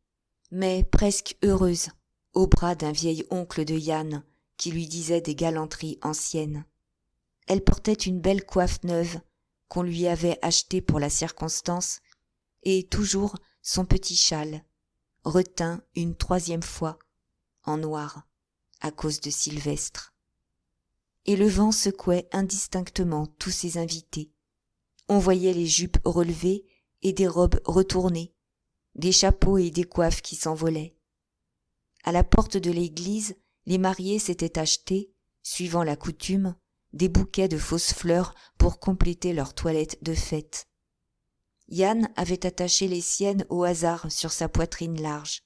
[SPEAKER 1] mais presque heureuse, au bras d'un vieil oncle de Yann qui lui disait des galanteries anciennes. Elle portait une belle coiffe neuve qu'on lui avait achetée pour la circonstance et toujours son petit châle, reteint une 3e fois, en noir, à cause de Sylvestre. Et le vent secouait indistinctement tous ses invités. On voyait les jupes relevées et des robes retournées, des chapeaux et des coiffes qui s'envolaient. À la porte de l'église, les mariés s'étaient achetés, suivant la coutume, des bouquets de fausses fleurs pour compléter leur toilette de fête. Yann avait attaché les siennes au hasard sur sa poitrine large,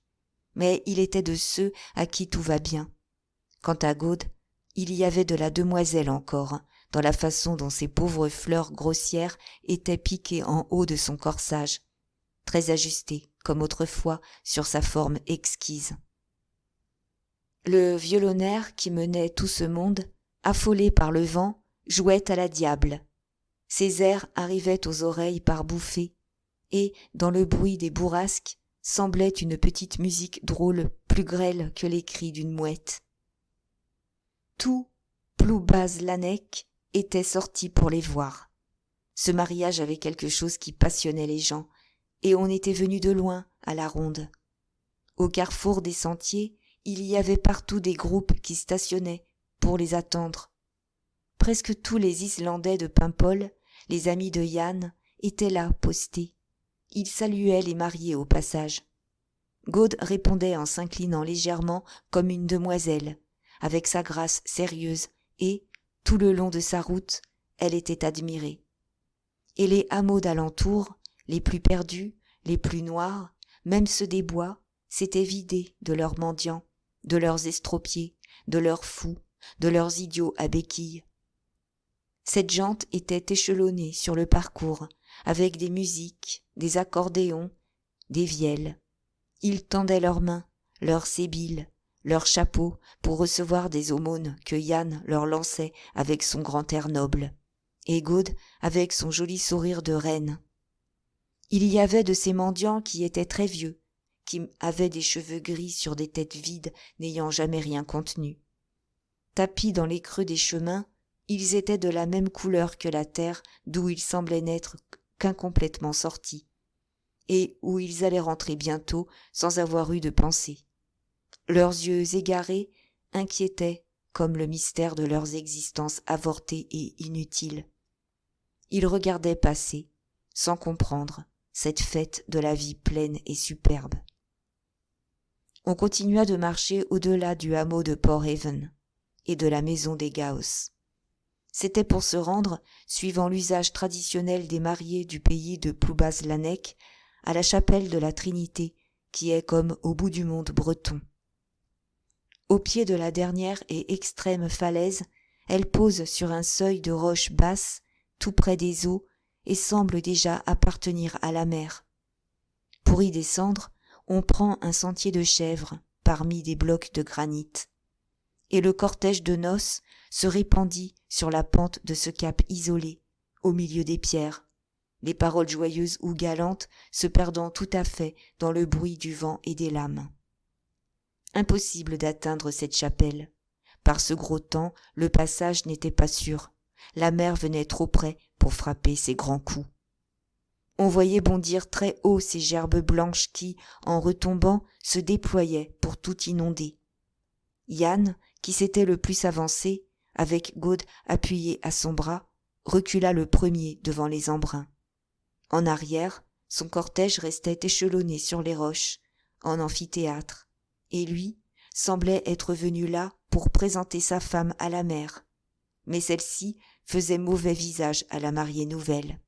[SPEAKER 1] mais il était de ceux à qui tout va bien. Quant à Gaude, il y avait de la demoiselle encore, dans la façon dont ces pauvres fleurs grossières étaient piquées en haut de son corsage, très ajustées, comme autrefois, sur sa forme exquise. Le violonnaire qui menait tout ce monde, affolé par le vent, jouait à la diable. Ses airs arrivaient aux oreilles par bouffées, et, dans le bruit des bourrasques, semblait une petite musique drôle, plus grêle que les cris d'une mouette. Tout Ploubaz Lanec était sorti pour les voir. Ce mariage avait quelque chose qui passionnait les gens, et on était venu de loin à la ronde. Au carrefour des sentiers, il y avait partout des groupes qui stationnaient pour les attendre. Presque tous les Islandais de Paimpol, les amis de Yann, étaient là postés. Ils saluaient les mariés au passage. Gaude répondait en s'inclinant légèrement comme une demoiselle, avec sa grâce sérieuse, et, tout le long de sa route, elle était admirée. Et les hameaux d'alentour, les plus perdus, les plus noirs, même ceux des bois, s'étaient vidés de leurs mendiants, de leurs estropiés, de leurs fous, de leurs idiots à béquilles. Cette gente était échelonnée sur le parcours, avec des musiques, des accordéons, des vielles. Ils tendaient leurs mains, leurs sébiles, leurs chapeaux pour recevoir des aumônes que Yann leur lançait avec son grand air noble, et Gaude avec son joli sourire de reine. Il y avait de ces mendiants qui étaient très vieux, qui avaient des cheveux gris sur des têtes vides n'ayant jamais rien contenu. Tapis dans les creux des chemins, ils étaient de la même couleur que la terre d'où ils semblaient n'être qu'incomplètement sortis, et où ils allaient rentrer bientôt sans avoir eu de pensée. Leurs yeux égarés inquiétaient comme le mystère de leurs existences avortées et inutiles. Ils regardaient passer, sans comprendre, cette fête de la vie pleine et superbe. On continua de marcher au-delà du hameau de Port Haven et de la maison des Gauss. C'était pour se rendre, suivant l'usage traditionnel des mariés du pays de Ploubaz Lanec, à la chapelle de la Trinité, qui est comme au bout du monde breton. Au pied de la dernière et extrême falaise, elle pose sur un seuil de roches basses, tout près des eaux, et semble déjà appartenir à la mer. Pour y descendre, on prend un sentier de chèvres parmi des blocs de granit. Et le cortège de noces se répandit sur la pente de ce cap isolé, au milieu des pierres, les paroles joyeuses ou galantes se perdant tout à fait dans le bruit du vent et des lames. Impossible d'atteindre cette chapelle. Par ce gros temps, le passage n'était pas sûr. La mer venait trop près pour frapper ses grands coups. On voyait bondir très haut ces gerbes blanches qui, en retombant, se déployaient pour tout inonder. Yann, qui s'était le plus avancé, avec Gaude appuyé à son bras, recula le premier devant les embruns. En arrière, son cortège restait échelonné sur les roches, en amphithéâtre, et lui semblait être venu là pour présenter sa femme à la mère. Mais celle-ci faisait mauvais visage à la mariée nouvelle.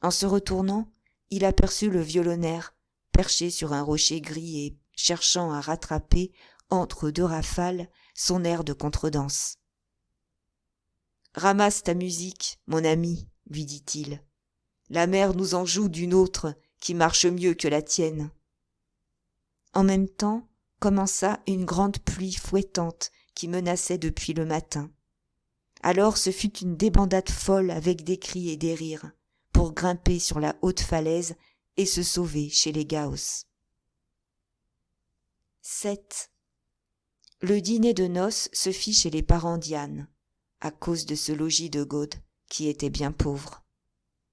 [SPEAKER 1] En se retournant, il aperçut le violonnaire, perché sur un rocher gris et cherchant à rattraper, entre deux rafales, son air de contredanse. « Ramasse ta musique, mon ami, lui dit-il. La mer nous en joue d'une autre qui marche mieux que la tienne. » En même temps, commença une grande pluie fouettante qui menaçait depuis le matin. Alors ce fut une débandade folle avec des cris et des rires, pour grimper sur la haute falaise et se sauver chez les Gauss. 7. Le dîner de noces se fit chez les parents d'Yann, à cause de ce logis de Gaude, qui était bien pauvre.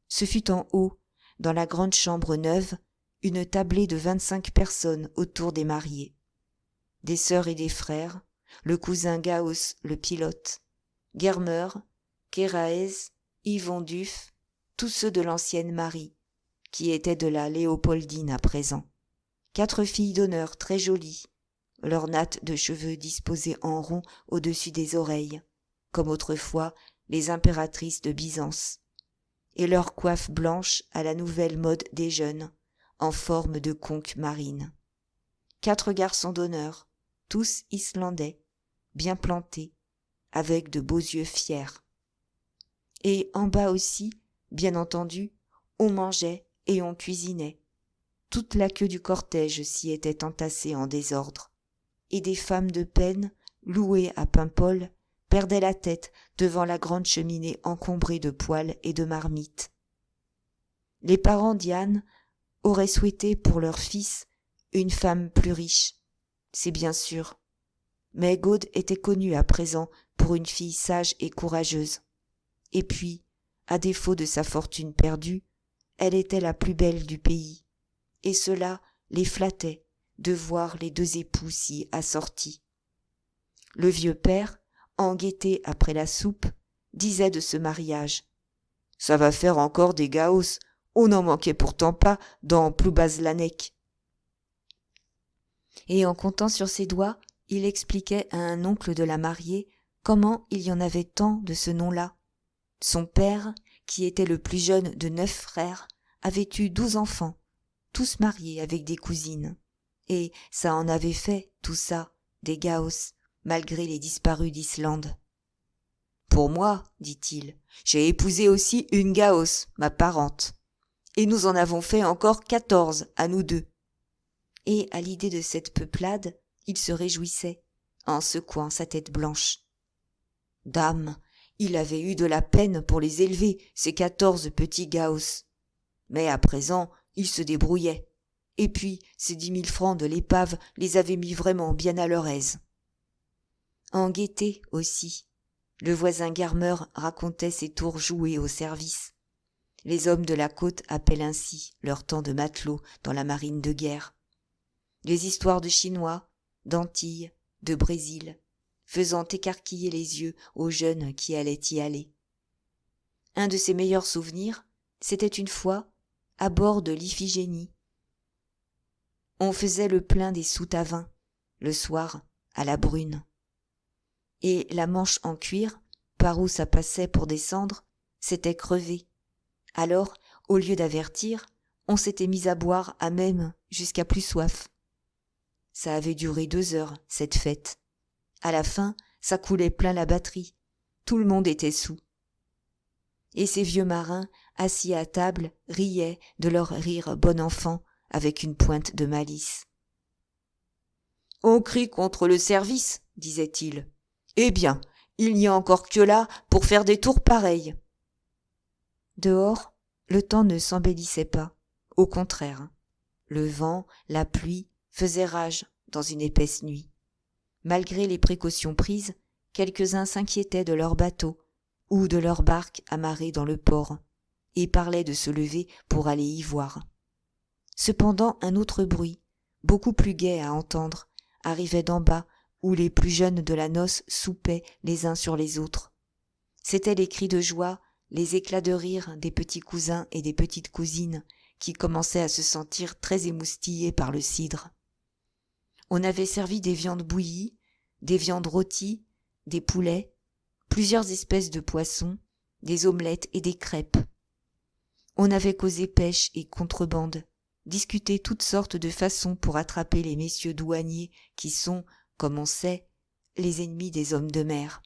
[SPEAKER 1] Ce fut en haut, dans la grande chambre neuve, une tablée de 25 personnes autour des mariés. Des sœurs et des frères, le cousin Gauss, le pilote, Germer, Kéraez, Yvon Duf, tous ceux de l'ancienne Marie, qui étaient de la Léopoldine à présent. 4 filles d'honneur très jolies, leurs nattes de cheveux disposées en rond au-dessus des oreilles, comme autrefois les impératrices de Byzance, et leurs coiffes blanches à la nouvelle mode des jeunes, en forme de conque marine. 4 garçons d'honneur, tous islandais, bien plantés, avec de beaux yeux fiers. Et en bas aussi, bien entendu, on mangeait et on cuisinait. Toute la queue du cortège s'y était entassée en désordre, et des femmes de peine, louées à Paimpol, perdaient la tête devant la grande cheminée encombrée de poêles et de marmites. Les parents d'Yann auraient souhaité pour leur fils une femme plus riche, c'est bien sûr, mais Gaude était connu à présent pour une fille sage et courageuse. Et puis, à défaut de sa fortune perdue, elle était la plus belle du pays, et cela les flattait de voir les deux époux si assortis. Le vieux père, en gaieté après la soupe, disait de ce mariage: « Ça va faire encore des gaos, on n'en manquait pourtant pas dans Ploubazlanec. » Et en comptant sur ses doigts, il expliquait à un oncle de la mariée comment il y en avait tant de ce nom-là. Son père, qui était le plus jeune de 9 frères, avait eu 12 enfants, tous mariés avec des cousines. Et ça en avait fait, tout ça, des gaos, malgré les disparus d'Islande. « Pour moi, dit-il, j'ai épousé aussi une gaos, ma parente. Et nous en avons fait encore 14, à nous deux. » Et à l'idée de cette peuplade, il se réjouissait, en secouant sa tête blanche. Dame, il avait eu de la peine pour les élever, ces 14 petits gaos. Mais à présent, il se débrouillait. Et puis, ces 10 000 francs de l'épave les avaient mis vraiment bien à leur aise. En gaieté aussi, le voisin Garmeur racontait ses tours jouées au service. Les hommes de la côte appellent ainsi leur temps de matelot dans la marine de guerre. Les histoires de Chinois, d'Antilles, de Brésil, faisant écarquiller les yeux aux jeunes qui allaient y aller. Un de ses meilleurs souvenirs, c'était une fois, à bord de l'Iphigénie. On faisait le plein des soutes à vin, le soir, à la brune. Et la manche en cuir, par où ça passait pour descendre, s'était crevée. Alors, au lieu d'avertir, on s'était mis à boire à même jusqu'à plus soif. Ça avait duré 2 heures, cette fête. À la fin, ça coulait plein la batterie. Tout le monde était saoul. Et ces vieux marins, assis à table, riaient de leur rire bon enfant avec une pointe de malice. « On crie contre le service, disait-il. Eh bien, il n'y a encore que là pour faire des tours pareils. » Dehors, le temps ne s'embellissait pas. Au contraire, le vent, la pluie faisaient rage dans une épaisse nuit. Malgré les précautions prises, quelques-uns s'inquiétaient de leur bateau ou de leur barque amarrée dans le port et parlaient de se lever pour aller y voir. Cependant, un autre bruit, beaucoup plus gai à entendre, arrivait d'en bas où les plus jeunes de la noce soupaient les uns sur les autres. C'étaient les cris de joie, les éclats de rire des petits cousins et des petites cousines qui commençaient à se sentir très émoustillés par le cidre. On avait servi des viandes bouillies, des viandes rôties, des poulets, plusieurs espèces de poissons, des omelettes et des crêpes. On avait causé pêche et contrebande, discuté toutes sortes de façons pour attraper les messieurs douaniers qui sont, comme on sait, les ennemis des hommes de mer.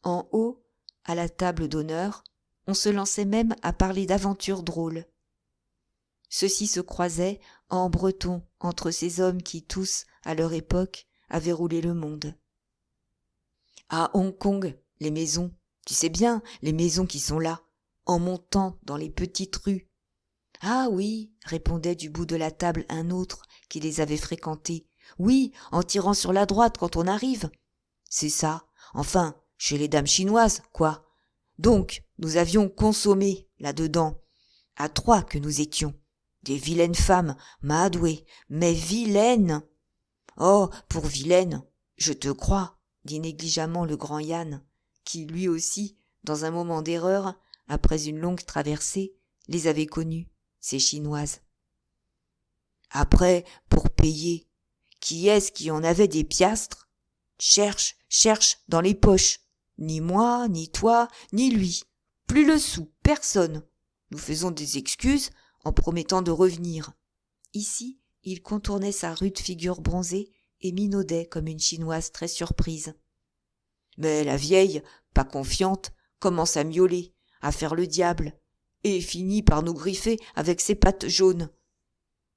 [SPEAKER 1] En haut, à la table d'honneur, on se lançait même à parler d'aventures drôles. Ceux-ci se croisaient en breton entre ces hommes qui tous, à leur époque, avaient roulé le monde. À Hong Kong, les maisons, tu sais bien, les maisons qui sont là, en montant dans les petites rues. Ah oui, répondait du bout de la table un autre qui les avait fréquentées. Oui, en tirant sur la droite quand on arrive. C'est ça, enfin, chez les dames chinoises, quoi. Donc, nous avions consommé là-dedans, à 3 que nous étions. Des vilaines femmes, Mahadoué, mais vilaines. Oh, pour vilaines, je te crois, dit négligemment le grand Yann, qui lui aussi, dans un moment d'erreur, après une longue traversée, les avait connues, ces Chinoises. Après, pour payer, qui est-ce qui en avait des piastres? Cherche, cherche dans les poches. Ni moi, ni toi, ni lui. Plus le sou, personne. Nous faisons des excuses en promettant de revenir. Ici, il contournait sa rude figure bronzée et minaudait comme une Chinoise très surprise. Mais la vieille, pas confiante, commence à miauler, à faire le diable, et finit par nous griffer avec ses pattes jaunes.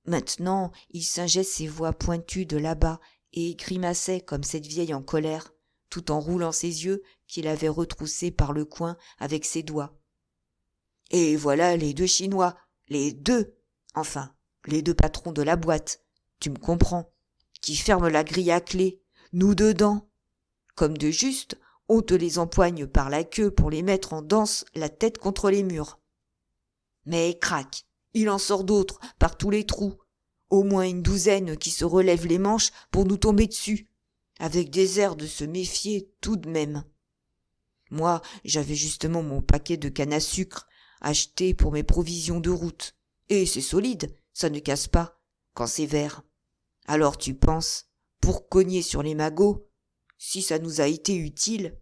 [SPEAKER 1] Maintenant, il singeait ses voix pointues de là-bas et grimaçait comme cette vieille en colère, tout en roulant ses yeux qu'il avait retroussés par le coin avec ses doigts. Et voilà les 2 Chinois, les 2, enfin, les 2 patrons de la boîte, tu me comprends, qui ferment la grille à clé, nous dedans.
[SPEAKER 2] Comme de juste, on te les empoigne par la queue pour les mettre en danse la tête contre les murs. Mais crac, il en sort d'autres par tous les trous, au moins une douzaine qui se relèvent les manches pour nous tomber dessus, avec des airs de se méfier tout de même. Moi, j'avais justement mon paquet de canne à sucre, acheté pour mes provisions de route, et c'est solide, ça ne casse pas, quand c'est vert. Alors tu penses, pour cogner sur les magots, si ça nous a été utile.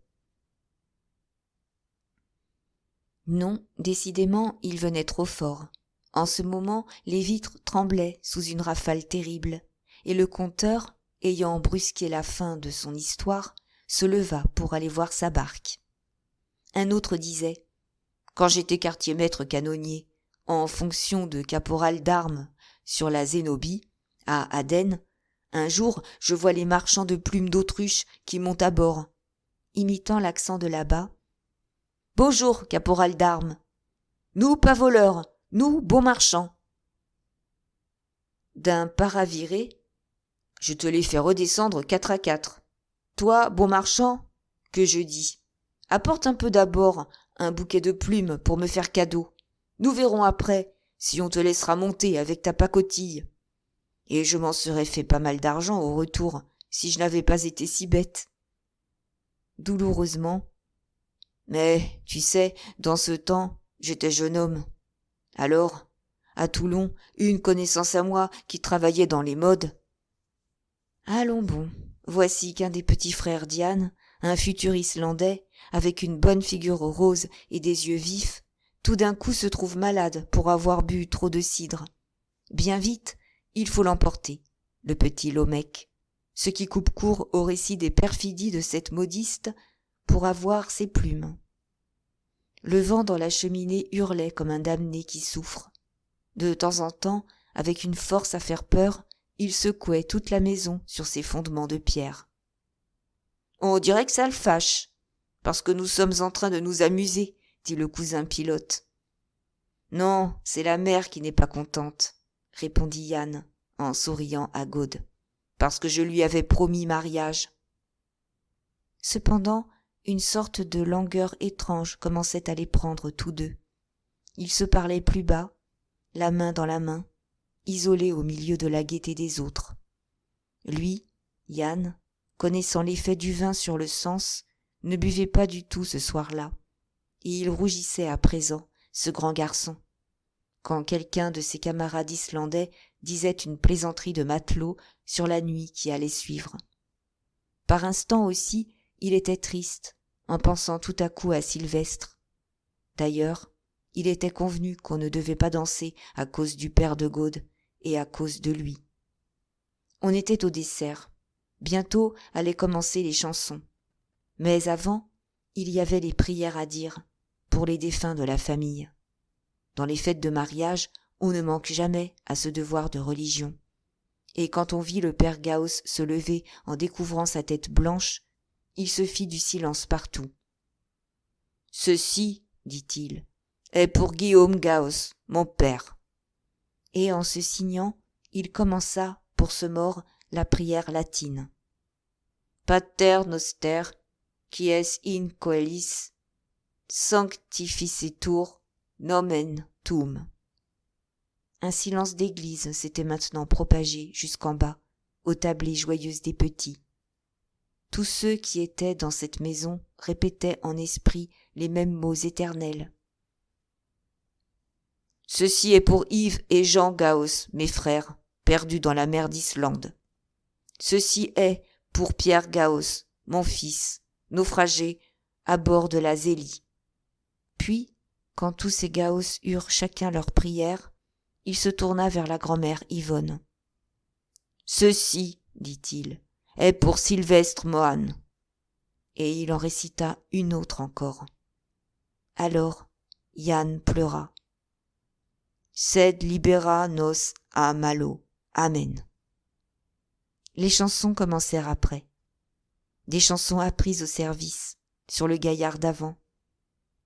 [SPEAKER 1] Non, décidément, il venait trop fort. En ce moment, les vitres tremblaient sous une rafale terrible, et le conteur, ayant brusqué la fin de son histoire, se leva pour aller voir sa barque. Un autre disait « Quand j'étais quartier-maître canonnier, en fonction de caporal d'armes sur la Zénobie, à Aden, un jour je vois les marchands de plumes d'autruche qui montent à bord. » Imitant l'accent de là-bas, « Bonjour, caporal d'armes. Nous, pas voleurs, nous, bons marchands. » D'un paraviré, « Je te les fais redescendre 4 à 4. Toi, bon marchand, que je dis, apporte un peu d'abord un bouquet de plumes pour me faire cadeau. Nous verrons après si on te laissera monter avec ta pacotille. Et je m'en serais fait pas mal d'argent au retour si je n'avais pas été si bête. » Douloureusement. « Mais, tu sais, dans ce temps, j'étais jeune homme. Alors, à Toulon, une connaissance à moi qui travaillait dans les modes. » Allons bon, voici qu'un des petits frères Diane, un futur Islandais, avec une bonne figure rose et des yeux vifs, tout d'un coup se trouve malade pour avoir bu trop de cidre. Bien vite, il faut l'emporter, le petit Lomec, ce qui coupe court au récit des perfidies de cette modiste pour avoir ses plumes. Le vent dans la cheminée hurlait comme un damné qui souffre. De temps en temps, avec une force à faire peur, il secouait toute la maison sur ses fondements de pierre. « On dirait que ça le fâche, parce que nous sommes en train de nous amuser, » dit le cousin pilote. « Non, c'est la mère qui n'est pas contente, » répondit Yann, en souriant à Gaude, « parce que je lui avais promis mariage. » Cependant, une sorte de langueur étrange commençait à les prendre tous deux. Ils se parlaient plus bas, la main dans la main, isolés au milieu de la gaieté des autres. Lui, Yann, connaissant l'effet du vin sur le sens, ne buvait pas du tout ce soir-là, et il rougissait à présent, ce grand garçon. Quand quelqu'un de ses camarades islandais disait une plaisanterie de matelot sur la nuit qui allait suivre. Par instants aussi, il était triste, en pensant tout à coup à Sylvestre. D'ailleurs, il était convenu qu'on ne devait pas danser à cause du père de Gaude et à cause de lui. On était au dessert. Bientôt allaient commencer les chansons. Mais avant, il y avait les prières à dire, pour les défunts de la famille. Dans les fêtes de mariage, on ne manque jamais à ce devoir de religion. Et quand on vit le père Gauss se lever en découvrant sa tête blanche, il se fit du silence partout. « Ceci, dit-il, est pour Guillaume Gauss, mon père. » Et en se signant, il commença, pour ce mort, la prière latine. « Pater noster, qui es in coelis, sanctificetur nomen tuum. » Un silence d'église s'était maintenant propagé jusqu'en bas, aux tablées joyeuses des petits. Tous ceux qui étaient dans cette maison répétaient en esprit les mêmes mots éternels. « Ceci est pour Yves et Jean Gauss, mes frères, perdus dans la mer d'Islande. Ceci est pour Pierre Gauss, mon fils, naufragé à bord de la Zélie. » Puis, quand tous ces Gauss eurent chacun leur prière, il se tourna vers la grand-mère Yvonne. « Ceci, dit-il, est pour Sylvestre Mohan. » Et il en récita une autre encore. Alors, Yann pleura. « Sed libera nos a malo. Amen. » Les chansons commencèrent après. Des chansons apprises au service, sur le gaillard d'avant,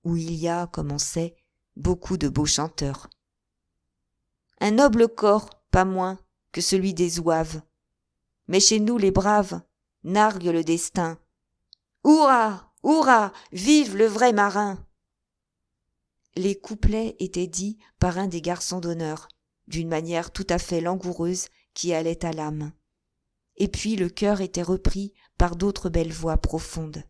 [SPEAKER 1] où il y a, comme on sait, beaucoup de beaux chanteurs. Un noble corps, pas moins, que celui des zouaves. Mais chez nous les braves narguent le destin,
[SPEAKER 2] Hurrah! Hurrah! Vive le vrai marin! Les couplets étaient dits par un des garçons d'honneur, d'une manière tout à fait langoureuse qui allait à l'âme. Et puis le chœur était repris par d'autres belles voix profondes.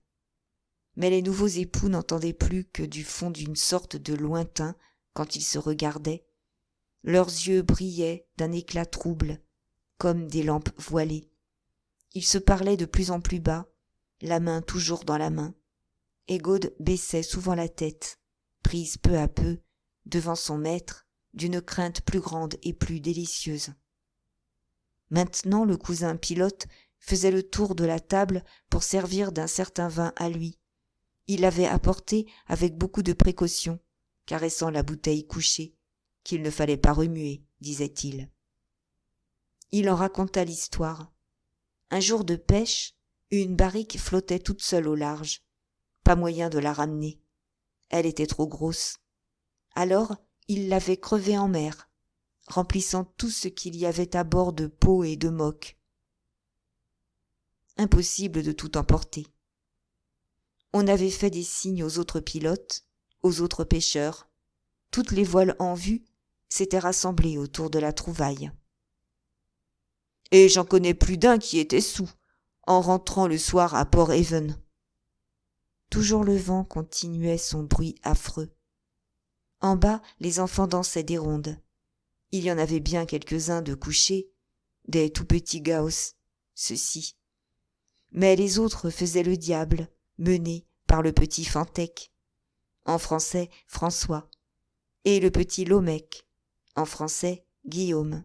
[SPEAKER 2] Mais les nouveaux époux n'entendaient plus que du fond d'une sorte de lointain quand ils se regardaient. Leurs yeux brillaient d'un éclat trouble, comme des lampes voilées. Ils se parlaient de plus en plus bas, la main toujours dans la main, et Gaude baissait souvent la tête, prise peu à peu, devant son maître, d'une crainte plus grande et plus délicieuse. Maintenant le cousin pilote faisait le tour de la table pour servir d'un certain vin à lui. Il l'avait apporté avec beaucoup de précaution, caressant la bouteille couchée, qu'il ne fallait pas remuer, disait-il. Il en raconta l'histoire. Un jour de pêche, une barrique flottait toute seule au large. Pas moyen de la ramener. Elle était trop grosse. Alors, il l'avait crevée en mer, remplissant tout ce qu'il y avait à bord de peaux et de moques. Impossible de tout emporter. On avait fait des signes aux autres pilotes, aux autres pêcheurs. Toutes les voiles en vue s'étaient rassemblées autour de la trouvaille. Et j'en connais plus d'un qui était saoul, en rentrant le soir à Port Even. Toujours le vent continuait son bruit affreux. En bas, les enfants dansaient des rondes. Il y en avait bien quelques-uns de couchés, des tout petits gaos, ceux-ci. Mais les autres faisaient le diable, menés par le petit Fantec, en français François, et le petit Lomec, en français Guillaume,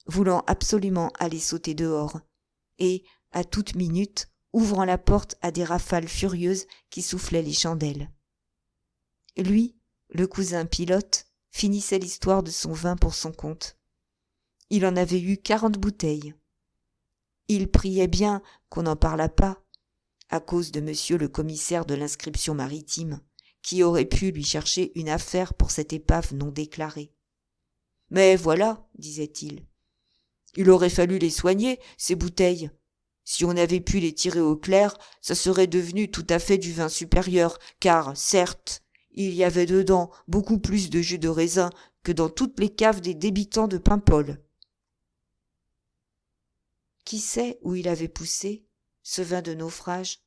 [SPEAKER 2] voulant absolument aller sauter dehors, et, à toute minute, ouvrant la porte à des rafales furieuses qui soufflaient les chandelles. Lui, le cousin pilote, finissait l'histoire de son vin pour son compte. Il en avait eu 40 bouteilles. Il priait bien qu'on n'en parlât pas, à cause de monsieur le commissaire de l'inscription maritime, qui aurait pu lui chercher une affaire pour cette épave non déclarée. Mais voilà, disait-il, il aurait fallu les soigner, ces bouteilles. Si on avait pu les tirer au clair, ça serait devenu tout à fait du vin supérieur, car, certes, il y avait dedans beaucoup plus de jus de raisin que dans toutes les caves des débitants de Paimpol. Qui sait où il avait poussé, ce vin de naufrage?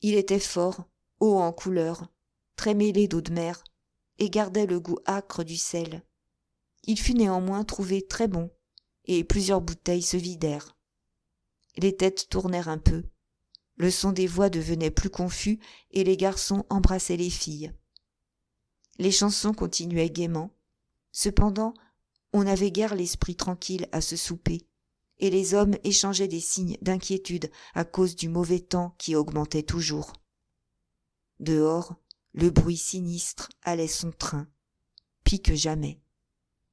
[SPEAKER 2] Il était fort, haut en couleur, très mêlé d'eau de mer, et gardait le goût âcre du sel. Il fut néanmoins trouvé très bon, et plusieurs bouteilles se vidèrent. Les têtes tournèrent un peu, le son des voix devenait plus confus, et les garçons embrassaient les filles. Les chansons continuaient gaiement. Cependant, on n'avait guère l'esprit tranquille à ce souper, et les hommes échangeaient des signes d'inquiétude à cause du mauvais temps qui augmentait toujours. Dehors, le bruit sinistre allait son train, pis que jamais.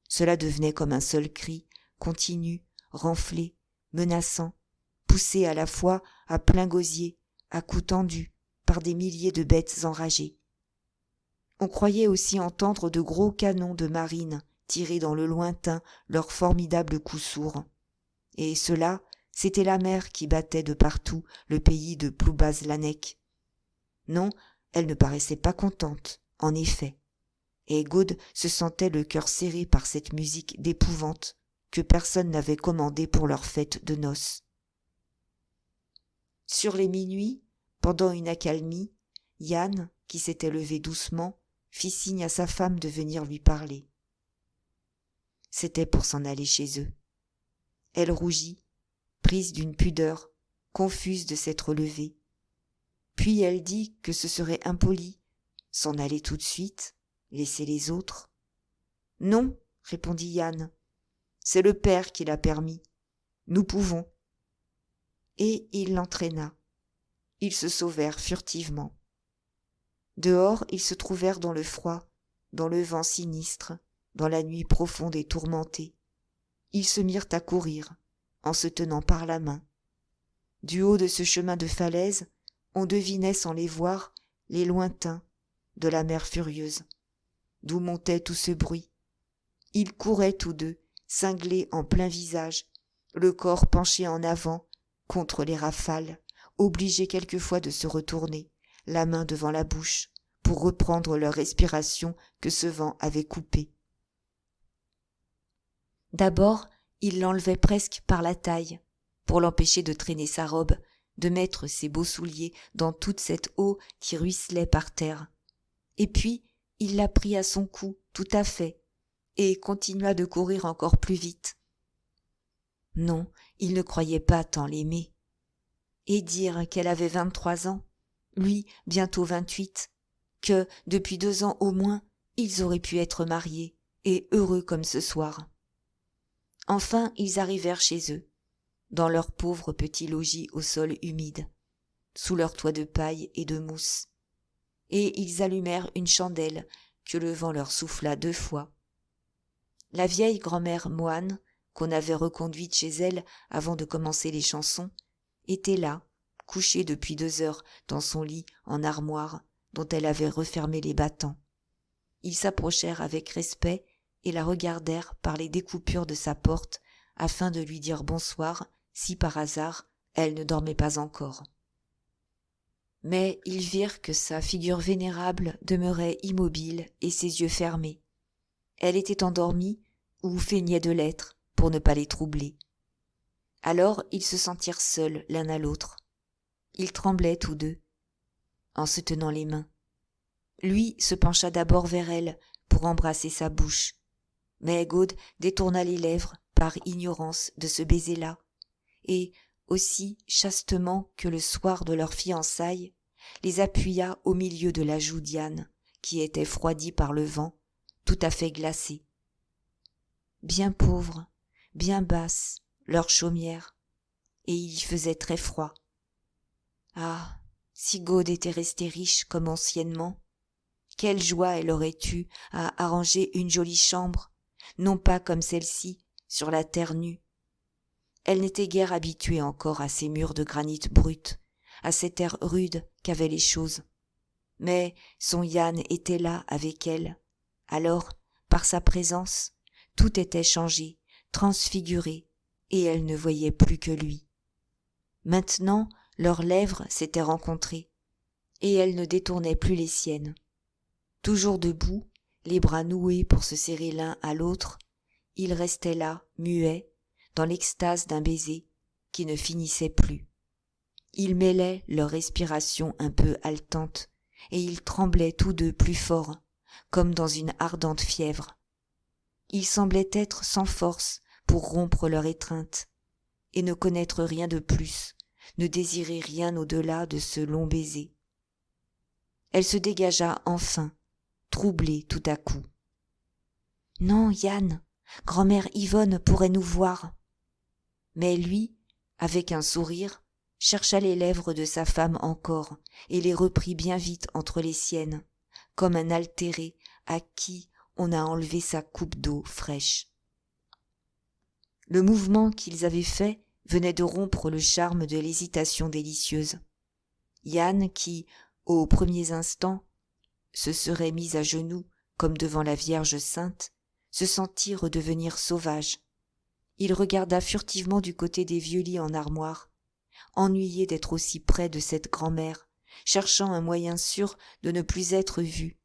[SPEAKER 2] Cela devenait comme un seul cri, continu, renflé, menaçant, poussé à la fois à plein gosier, à coups tendus, par des milliers de bêtes enragées. On croyait aussi entendre de gros canons de marine tirer dans le lointain leurs formidables coups sourds. Et cela, c'était la mer qui battait de partout le pays de Ploubazlanec. Non, elle ne paraissait pas contente, en effet. Et Gaude se sentait le cœur serré par cette musique d'épouvante que personne n'avait commandée pour leur fête de noces. Sur les minuit, pendant une accalmie, Yann, qui s'était levé doucement, fit signe à sa femme de venir lui parler. C'était pour s'en aller chez eux. Elle rougit, prise d'une pudeur, confuse de s'être levée. Puis elle dit que ce serait impoli, s'en aller tout de suite, laisser les autres. « Non, répondit Yann, c'est le père qui l'a permis. Nous pouvons. » Et il l'entraîna. Ils se sauvèrent furtivement. Dehors, ils se trouvèrent dans le froid, dans le vent sinistre, dans la nuit profonde et tourmentée. Ils se mirent à courir, en se tenant par la main. Du haut de ce chemin de falaise, on devinait sans les voir les lointains de la mer furieuse, d'où montait tout ce bruit. Ils couraient tous deux, cinglés en plein visage, le corps penché en avant, contre les rafales, obligés quelquefois de se retourner, la main devant la bouche, pour reprendre leur respiration que ce vent avait coupée.
[SPEAKER 1] D'abord, il l'enlevait presque par la taille, pour l'empêcher de traîner sa robe, de mettre ses beaux souliers dans toute cette eau qui ruisselait par terre. Et puis, il la prit à son cou, tout à fait, et continua de courir encore plus vite. Non, il ne croyait pas tant l'aimer. Et dire qu'elle avait 23 ans, lui bientôt 28, que, depuis 2 ans au moins, ils auraient pu être mariés, et heureux comme ce soir. Enfin, ils arrivèrent chez eux, dans leur pauvre petit logis au sol humide, sous leur toit de paille et de mousse, et ils allumèrent une chandelle que le vent leur souffla 2 fois. La vieille grand-mère moine, qu'on avait reconduite chez elle avant de commencer les chansons, était là, couchée depuis 2 heures dans son lit en armoire dont elle avait refermé les battants. Ils s'approchèrent avec respect et la regardèrent par les découpures de sa porte afin de lui dire bonsoir si par hasard elle ne dormait pas encore. Mais ils virent que sa figure vénérable demeurait immobile et ses yeux fermés. Elle était endormie ou feignait de l'être pour ne pas les troubler. Alors ils se sentirent seuls l'un à l'autre. Ils tremblaient tous deux, en se tenant les mains. Lui se pencha d'abord vers elle pour embrasser sa bouche, mais Gaude détourna les lèvres par ignorance de ce baiser-là, et, aussi chastement que le soir de leur fiançailles, les appuya au milieu de la joue d'Yann, qui était froidie par le vent, tout à fait glacée. Bien pauvres, bien basses, leur chaumière, et il y faisait très froid. Ah, si Gaude était restée riche comme anciennement, quelle joie elle aurait eue à arranger une jolie chambre, non pas comme celle-ci, sur la terre nue. Elle n'était guère habituée encore à ces murs de granit brut, à cet air rude qu'avaient les choses. Mais son Yann était là avec elle. Alors, par sa présence, tout était changé, transfiguré, et elle ne voyait plus que lui. Maintenant, leurs lèvres s'étaient rencontrées, et elle ne détournait plus les siennes. Toujours debout, les bras noués pour se serrer l'un à l'autre, ils restaient là, muets, dans l'extase d'un baiser qui ne finissait plus. Ils mêlaient leur respiration un peu haletante, et ils tremblaient tous deux plus fort, comme dans une ardente fièvre. Ils semblaient être sans force pour rompre leur étreinte, et ne connaître rien de plus, ne désirer rien au-delà de ce long baiser. Elle se dégagea enfin, troublée tout à coup. « Non, Yann, grand-mère Yvonne pourrait nous voir. » Mais lui, avec un sourire, chercha les lèvres de sa femme encore et les reprit bien vite entre les siennes, comme un altéré à qui on a enlevé sa coupe d'eau fraîche. Le mouvement qu'ils avaient fait venait de rompre le charme de l'hésitation délicieuse. Yann, qui, aux premiers instants, se serait mis à genoux comme devant la Vierge sainte, se sentit redevenir sauvage. Il regarda furtivement du côté des vieux lits en armoire, ennuyé d'être aussi près de cette grand-mère, cherchant un moyen sûr de ne plus être vu.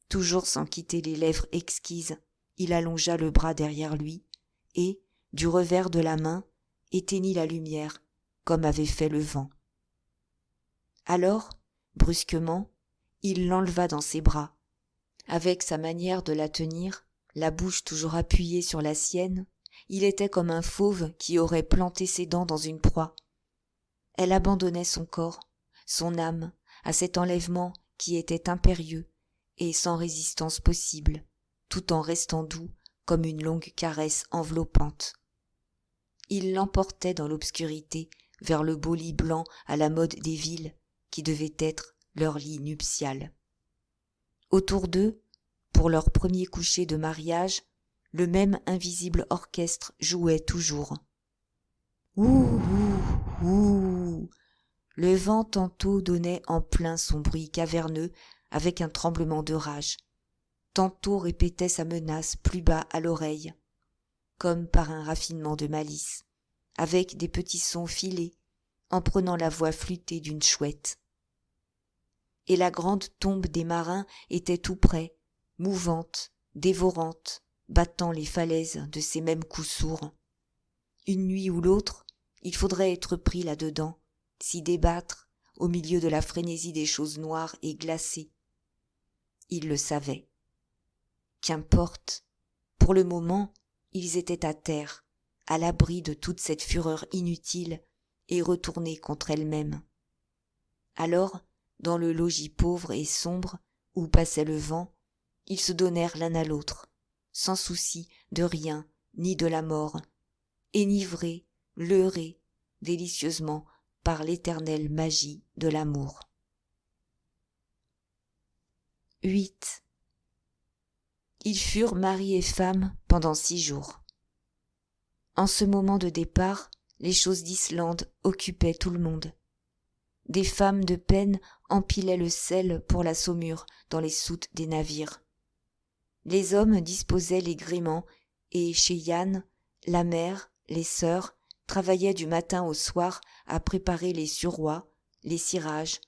[SPEAKER 1] Toujours sans quitter les lèvres exquises, il allongea le bras derrière lui et, du revers de la main, éteignit la lumière, comme avait fait le vent. Alors, brusquement, il l'enleva dans ses bras. Avec sa manière de la tenir, la bouche toujours appuyée sur la sienne, il était comme un fauve qui aurait planté ses dents dans une proie. Elle abandonnait son corps, son âme, à cet enlèvement qui était impérieux et sans résistance possible, tout en restant doux comme une longue caresse enveloppante. Il l'emportait dans l'obscurité vers le beau lit blanc à la mode des villes, qui devait être leur lit nuptial. Autour d'eux, pour leur premier coucher de mariage, le même invisible orchestre jouait toujours. Ouh, ouh, ouh. Le vent tantôt donnait en plein son bruit caverneux avec un tremblement de rage, tantôt répétait sa menace plus bas à l'oreille, comme par un raffinement de malice, avec des petits sons filés, en prenant la voix flûtée d'une chouette. Et la grande tombe des marins était tout près, mouvante, dévorante, battant les falaises de ces mêmes coups sourds. Une nuit ou l'autre, il faudrait être pris là-dedans, s'y débattre, au milieu de la frénésie des choses noires et glacées. Il le savait. Qu'importe, pour le moment, ils étaient à terre, à l'abri de toute cette fureur inutile et retournés contre elle-même. Alors, dans le logis pauvre et sombre où passait le vent, ils se donnèrent l'un à l'autre, sans souci de rien ni de la mort, enivrés, leurrés, délicieusement par l'éternelle magie de l'amour. 8. Ils furent mari et femme pendant 6 jours. En ce moment de départ, les choses d'Islande occupaient tout le monde. Des femmes de peine empilaient le sel pour la saumure dans les soutes des navires. Les hommes disposaient les gréements et chez Yann, la mère, les sœurs travaillaient du matin au soir à préparer les suroîts, les cirages,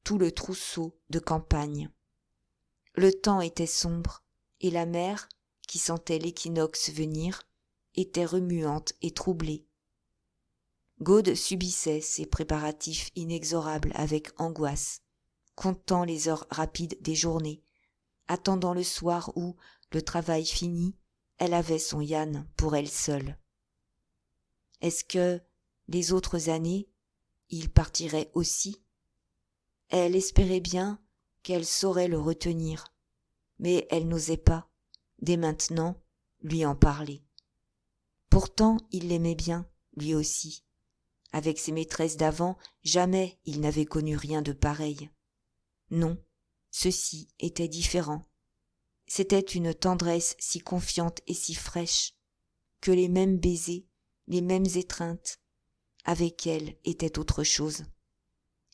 [SPEAKER 1] tout le trousseau de campagne. Le temps était sombre et la mer, qui sentait l'équinoxe venir, était remuante et troublée. Gaude subissait ces préparatifs inexorables avec angoisse, comptant les heures rapides des journées, attendant le soir où, le travail fini, elle avait son Yann pour elle seule. Est-ce que, les autres années, il partirait aussi? Elle espérait bien qu'elle saurait le retenir, mais elle n'osait pas, dès maintenant, lui en parler. Pourtant, il l'aimait bien, lui aussi. Avec ses maîtresses d'avant, jamais il n'avait connu rien de pareil. Non, ceci était différent. C'était une tendresse si confiante et si fraîche, que les mêmes baisers, les mêmes étreintes, avec elle étaient autre chose.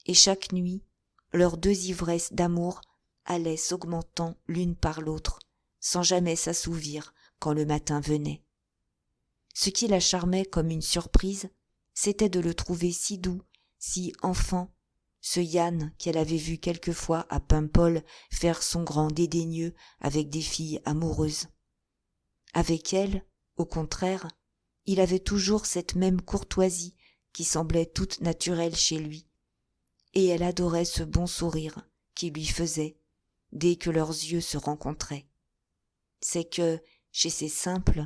[SPEAKER 1] Et chaque nuit, leurs 2 ivresses d'amour allaient s'augmentant l'une par l'autre, sans jamais s'assouvir quand le matin venait. Ce qui la charmait comme une surprise, c'était de le trouver si doux, si enfant, ce Yann qu'elle avait vu quelquefois à Paimpol faire son grand dédaigneux avec des filles amoureuses. Avec elle, au contraire, il avait toujours cette même courtoisie qui semblait toute naturelle chez lui, et elle adorait ce bon sourire qu'il lui faisait dès que leurs yeux se rencontraient. C'est que, chez ces simples,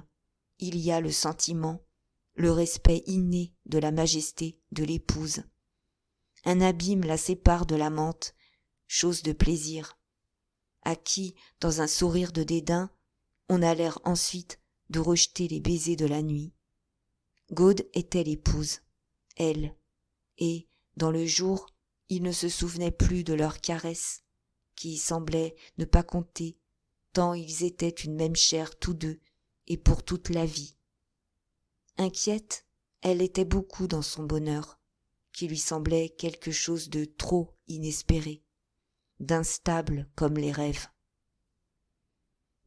[SPEAKER 1] il y a le sentiment, le respect inné de la majesté de l'épouse. Un abîme la sépare de l'amante, chose de plaisir, à qui, dans un sourire de dédain, on a l'air ensuite de rejeter les baisers de la nuit. Gaude était l'épouse, elle, et, dans le jour, il ne se souvenait plus de leurs caresses, qui semblaient ne pas compter, tant ils étaient une même chair tous deux, et pour toute la vie. Inquiète, elle était beaucoup dans son bonheur, qui lui semblait quelque chose de trop inespéré, d'instable comme les rêves.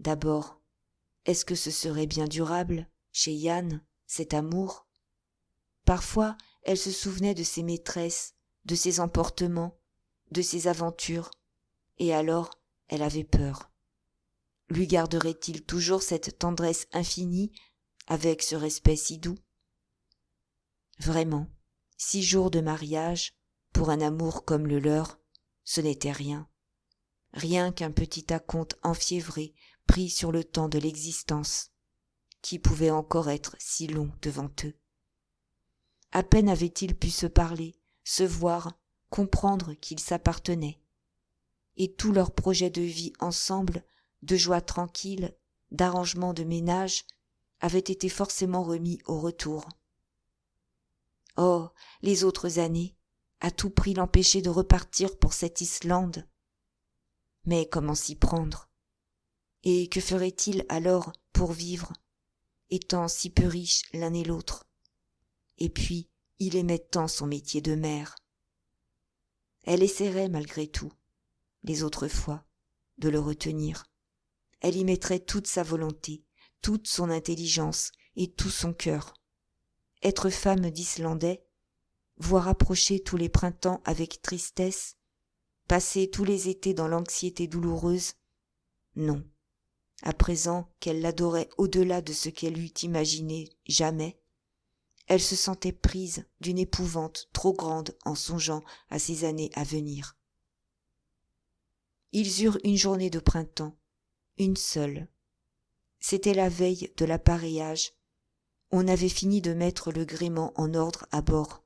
[SPEAKER 1] D'abord, est-ce que ce serait bien durable, chez Yann, cet amour? Parfois, elle se souvenait de ses maîtresses, de ses emportements, de ses aventures, et alors elle avait peur. Lui garderait-il toujours cette tendresse infinie, avec ce respect si doux? Vraiment, 6 jours de mariage, pour un amour comme le leur, ce n'était rien. Rien qu'un petit acompte enfiévré, pris sur le temps de l'existence, qui pouvait encore être si long devant eux. À peine avaient-ils pu se parler, se voir, comprendre qu'ils s'appartenaient. Et tous leurs projets de vie ensemble, de joie tranquille, d'arrangement de ménage, avaient été forcément remis au retour. Oh, les autres années, à tout prix l'empêcher de repartir pour cette Islande. Mais comment s'y prendre? Et que ferait-il alors pour vivre, étant si peu riches l'un et l'autre? Et puis, il aimait tant son métier de mère. Elle essaierait malgré tout, les autres fois, de le retenir. Elle y mettrait toute sa volonté, toute son intelligence et tout son cœur. Être femme d'Islandais,
[SPEAKER 2] voir approcher tous les printemps avec tristesse, passer tous les étés dans l'anxiété douloureuse. Non, à présent qu'elle l'adorait au-delà de ce qu'elle eût imaginé jamais, elle se sentait prise d'une épouvante trop grande en songeant à ces années à venir. Ils eurent une journée de printemps, une seule. C'était la veille de l'appareillage. On avait fini de mettre le gréement en ordre à bord,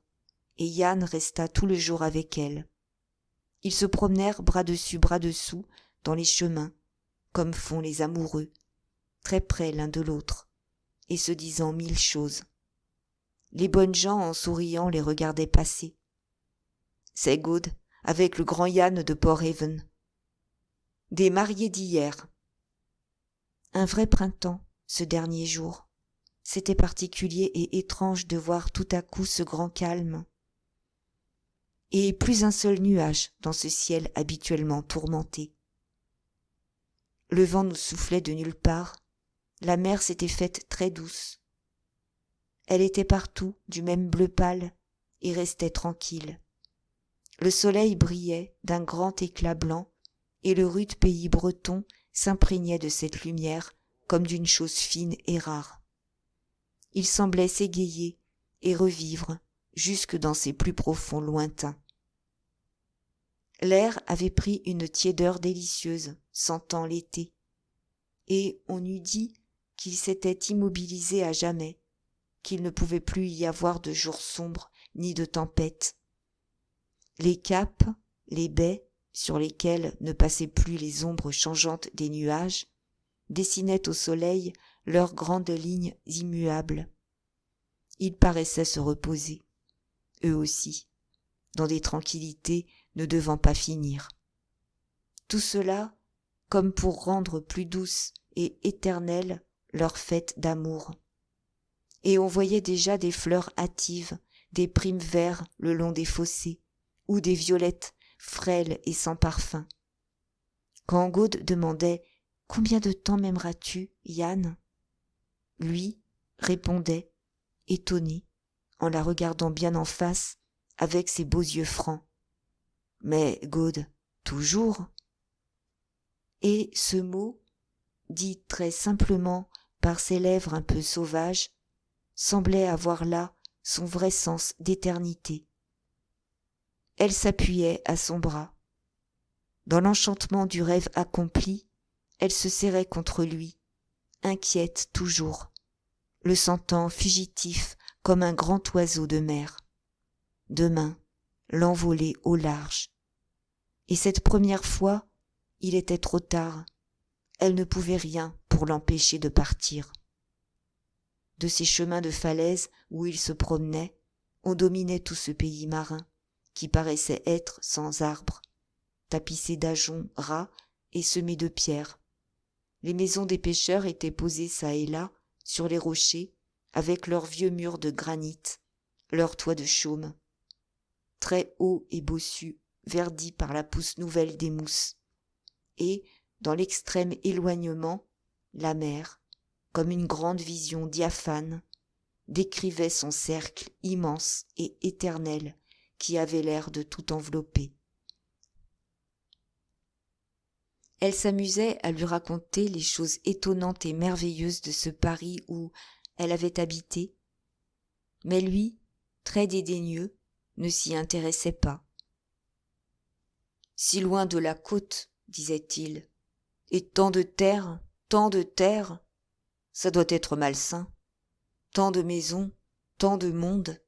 [SPEAKER 2] et Yann resta tout le jour avec elle. Ils se promenèrent bras dessus bras dessous dans les chemins, comme font les amoureux, très près l'un de l'autre, et se disant mille choses. Les bonnes gens, en souriant, les regardaient passer. C'est Gaude, avec le grand Yann de Porthaven. Des mariés d'hier. Un vrai printemps, ce dernier jour. C'était particulier et étrange de voir tout à coup ce grand calme. Et plus un seul nuage dans ce ciel habituellement tourmenté. Le vent nous soufflait de nulle part. La mer s'était faite très douce. Elle était partout du même bleu pâle et restait tranquille. Le soleil brillait d'un grand éclat blanc et le rude pays breton s'imprégnait de cette lumière comme d'une chose fine et rare. Il semblait s'égayer et revivre jusque dans ses plus profonds lointains. L'air avait pris une tiédeur délicieuse, sentant l'été, et on eût dit qu'il s'était immobilisé à jamais, qu'il ne pouvait plus y avoir de jours sombres ni de tempêtes. Les caps, les baies, sur lesquelles ne passaient plus les ombres changeantes des nuages, dessinaient au soleil leurs grandes lignes immuables. Ils paraissaient se reposer, eux aussi, dans des tranquillités ne devant pas finir. Tout cela comme pour rendre plus douce et éternelle leur fête d'amour. Et on voyait déjà des fleurs hâtives, des primes verts le long des fossés, ou des violettes frêles et sans parfum. Quand Gaude demandait « Combien de temps m'aimeras-tu, Yann ?» lui répondait, étonné, en la regardant bien en face, avec ses beaux yeux francs. « Mais, Gaude, toujours ?» Et ce mot, dit très simplement par ses lèvres un peu sauvages, semblait avoir là son vrai sens d'éternité. Elle s'appuyait à son bras. Dans l'enchantement du rêve accompli, elle se serrait contre lui, inquiète toujours, le sentant fugitif comme un grand oiseau de mer. Demain, l'envoler au large. Et cette première fois, il était trop tard. Elle ne pouvait rien pour l'empêcher de partir. De ces chemins de falaise où il se promenait, on dominait tout ce pays marin, qui paraissait être sans arbres, tapissé d'ajoncs ras et semé de pierres. Les maisons des pêcheurs étaient posées çà et là, sur les rochers, avec leurs vieux murs de granit, leurs toits de chaume, très hauts et bossus, verdis par la pousse nouvelle des mousses. Et, dans l'extrême éloignement, la mer, comme une grande vision diaphane, décrivait son cercle immense et éternel qui avait l'air de tout envelopper. Elle s'amusait à lui raconter les choses étonnantes et merveilleuses de ce Paris où elle avait habité, mais lui, très dédaigneux, ne s'y intéressait pas. « Si loin de la côte, disait-il, et tant de terre, ça doit être malsain. Tant de maisons, tant de monde.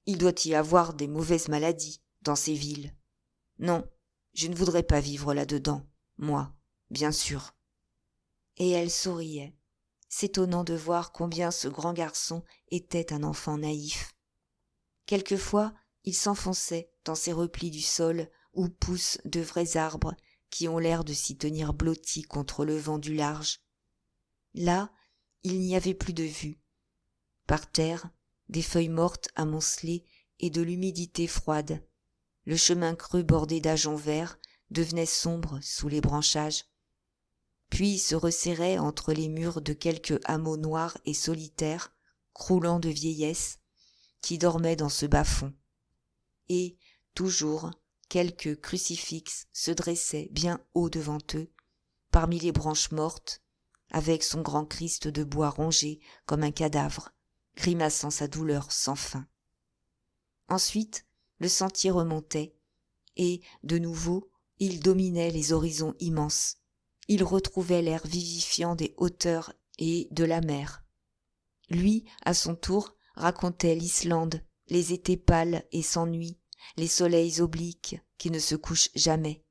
[SPEAKER 2] Il doit y avoir des mauvaises maladies dans ces villes. Non, je ne voudrais pas vivre là-dedans, moi, bien sûr. » Et elle souriait, s'étonnant de voir combien ce grand garçon était un enfant naïf. Quelquefois, il s'enfonçait dans ces replis du sol où poussent de vrais arbres qui ont l'air de s'y tenir blottis contre le vent du large. Là, il n'y avait plus de vue. Par terre, des feuilles mortes amoncelées et de l'humidité froide. Le chemin creux bordé d'ajoncs verts devenait sombre sous les branchages, puis se resserrait entre les murs de quelques hameaux noirs et solitaires, croulant de vieillesse, qui dormaient dans ce bas-fond. et, toujours, quelques crucifixes se dressaient bien haut devant eux, parmi les branches mortes, avec son grand Christ de bois rongé comme un cadavre, grimaçant sa douleur sans fin. Ensuite, le sentier remontait, et, de nouveau, il dominait les horizons immenses. Il retrouvait l'air vivifiant des hauteurs et de la mer. Lui, à son tour, racontait l'Islande, les étés pâles et sans nuit, les soleils obliques qui ne se couchent jamais.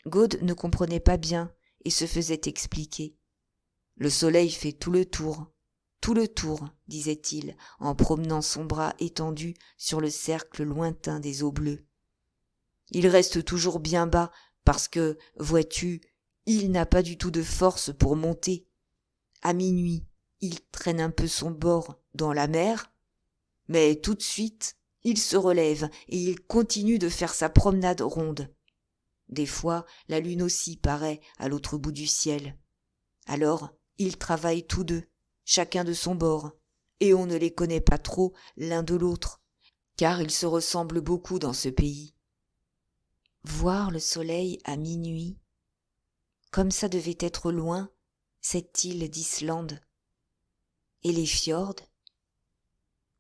[SPEAKER 2] Gaude ne comprenait pas bien et se faisait expliquer. « Le soleil fait tout le tour, disait-il, en promenant son bras étendu sur le cercle lointain des eaux bleues. Il reste toujours bien bas parce que, vois-tu, il n'a pas du tout de force pour monter. À minuit, il traîne un peu son bord dans la mer, mais tout de suite, il se relève et il continue de faire sa promenade ronde. Des fois, la lune aussi paraît à l'autre bout du ciel. Alors, ils travaillent tous deux, chacun de son bord, et on ne les connaît pas trop l'un de l'autre, car ils se ressemblent beaucoup dans ce pays. Voir le soleil à minuit, comme ça devait être loin, cette île d'Islande. Et les fjords?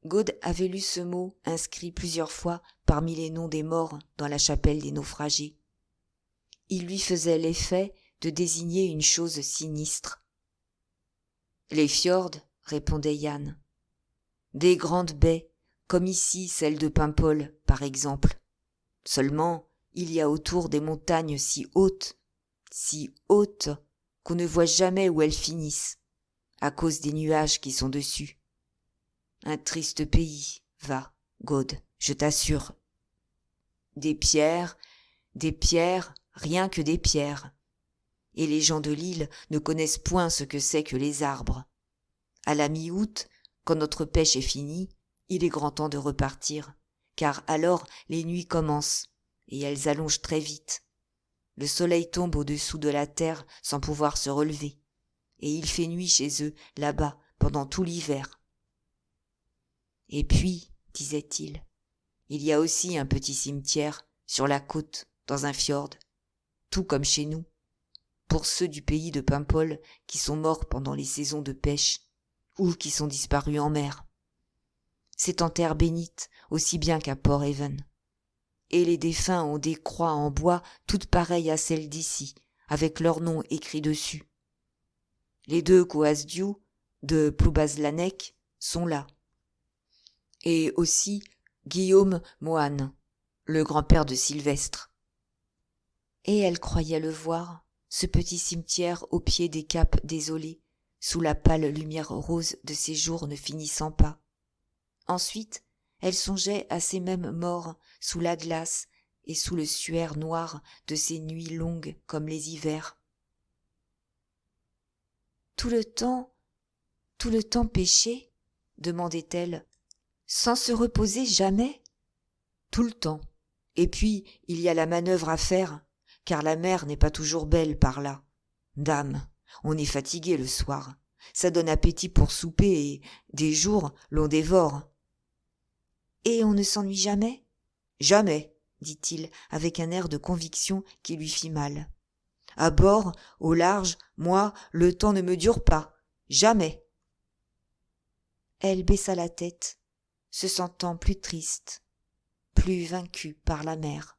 [SPEAKER 2] Gaude avait lu ce mot inscrit plusieurs fois parmi les noms des morts dans la chapelle des naufragés. Il lui faisait l'effet de désigner une chose sinistre. Les fjords, répondait Yann. Des grandes baies, comme ici celle de Paimpol, par exemple. Seulement, il y a autour des montagnes si hautes, qu'on ne voit jamais où elles finissent, à cause des nuages qui sont dessus. Un triste pays, va, Gaude, je t'assure. Des pierres, rien que des pierres. Et les gens de l'île ne connaissent point ce que c'est que les arbres. À la mi-août, quand notre pêche est finie, il est grand temps de repartir, car alors les nuits commencent, et elles allongent très vite. Le soleil tombe au-dessous de la terre sans pouvoir se relever, et il fait nuit chez eux, là-bas, pendant tout l'hiver. Et puis, disait-il, il y a aussi un petit cimetière, sur la côte, dans un fjord, tout comme chez nous, pour ceux du pays de Paimpol qui sont morts pendant les saisons de pêche, ou qui sont disparus en mer. C'est en terre bénite, aussi bien qu'à Port Even. Et les défunts ont des croix en bois toutes pareilles à celles d'ici, avec leurs noms écrits dessus. Les 2 Coasdiu de Ploubazlanec sont là. Et aussi Guillaume Moine, le grand-père de Sylvestre. Et elle croyait le voir, ce petit cimetière au pied des caps désolés, sous la pâle lumière rose de ces jours ne finissant pas. Ensuite, elle songeait à ces mêmes morts sous la glace et sous le suaire noir de ces nuits longues comme les hivers. Tout le temps pêcher, demandait-elle, sans se reposer jamais? Tout le temps. Et puis, il y a la manœuvre à faire, car la mer n'est pas toujours belle par là. Dame, on est fatigué le soir. Ça donne appétit pour souper et, des jours, l'on dévore. Et on ne s'ennuie jamais? Jamais, dit-il, avec un air de conviction qui lui fit mal. À bord, au large, moi, le temps ne me dure pas. Jamais. Elle baissa la tête, se sentant plus triste, plus vaincue par la mer.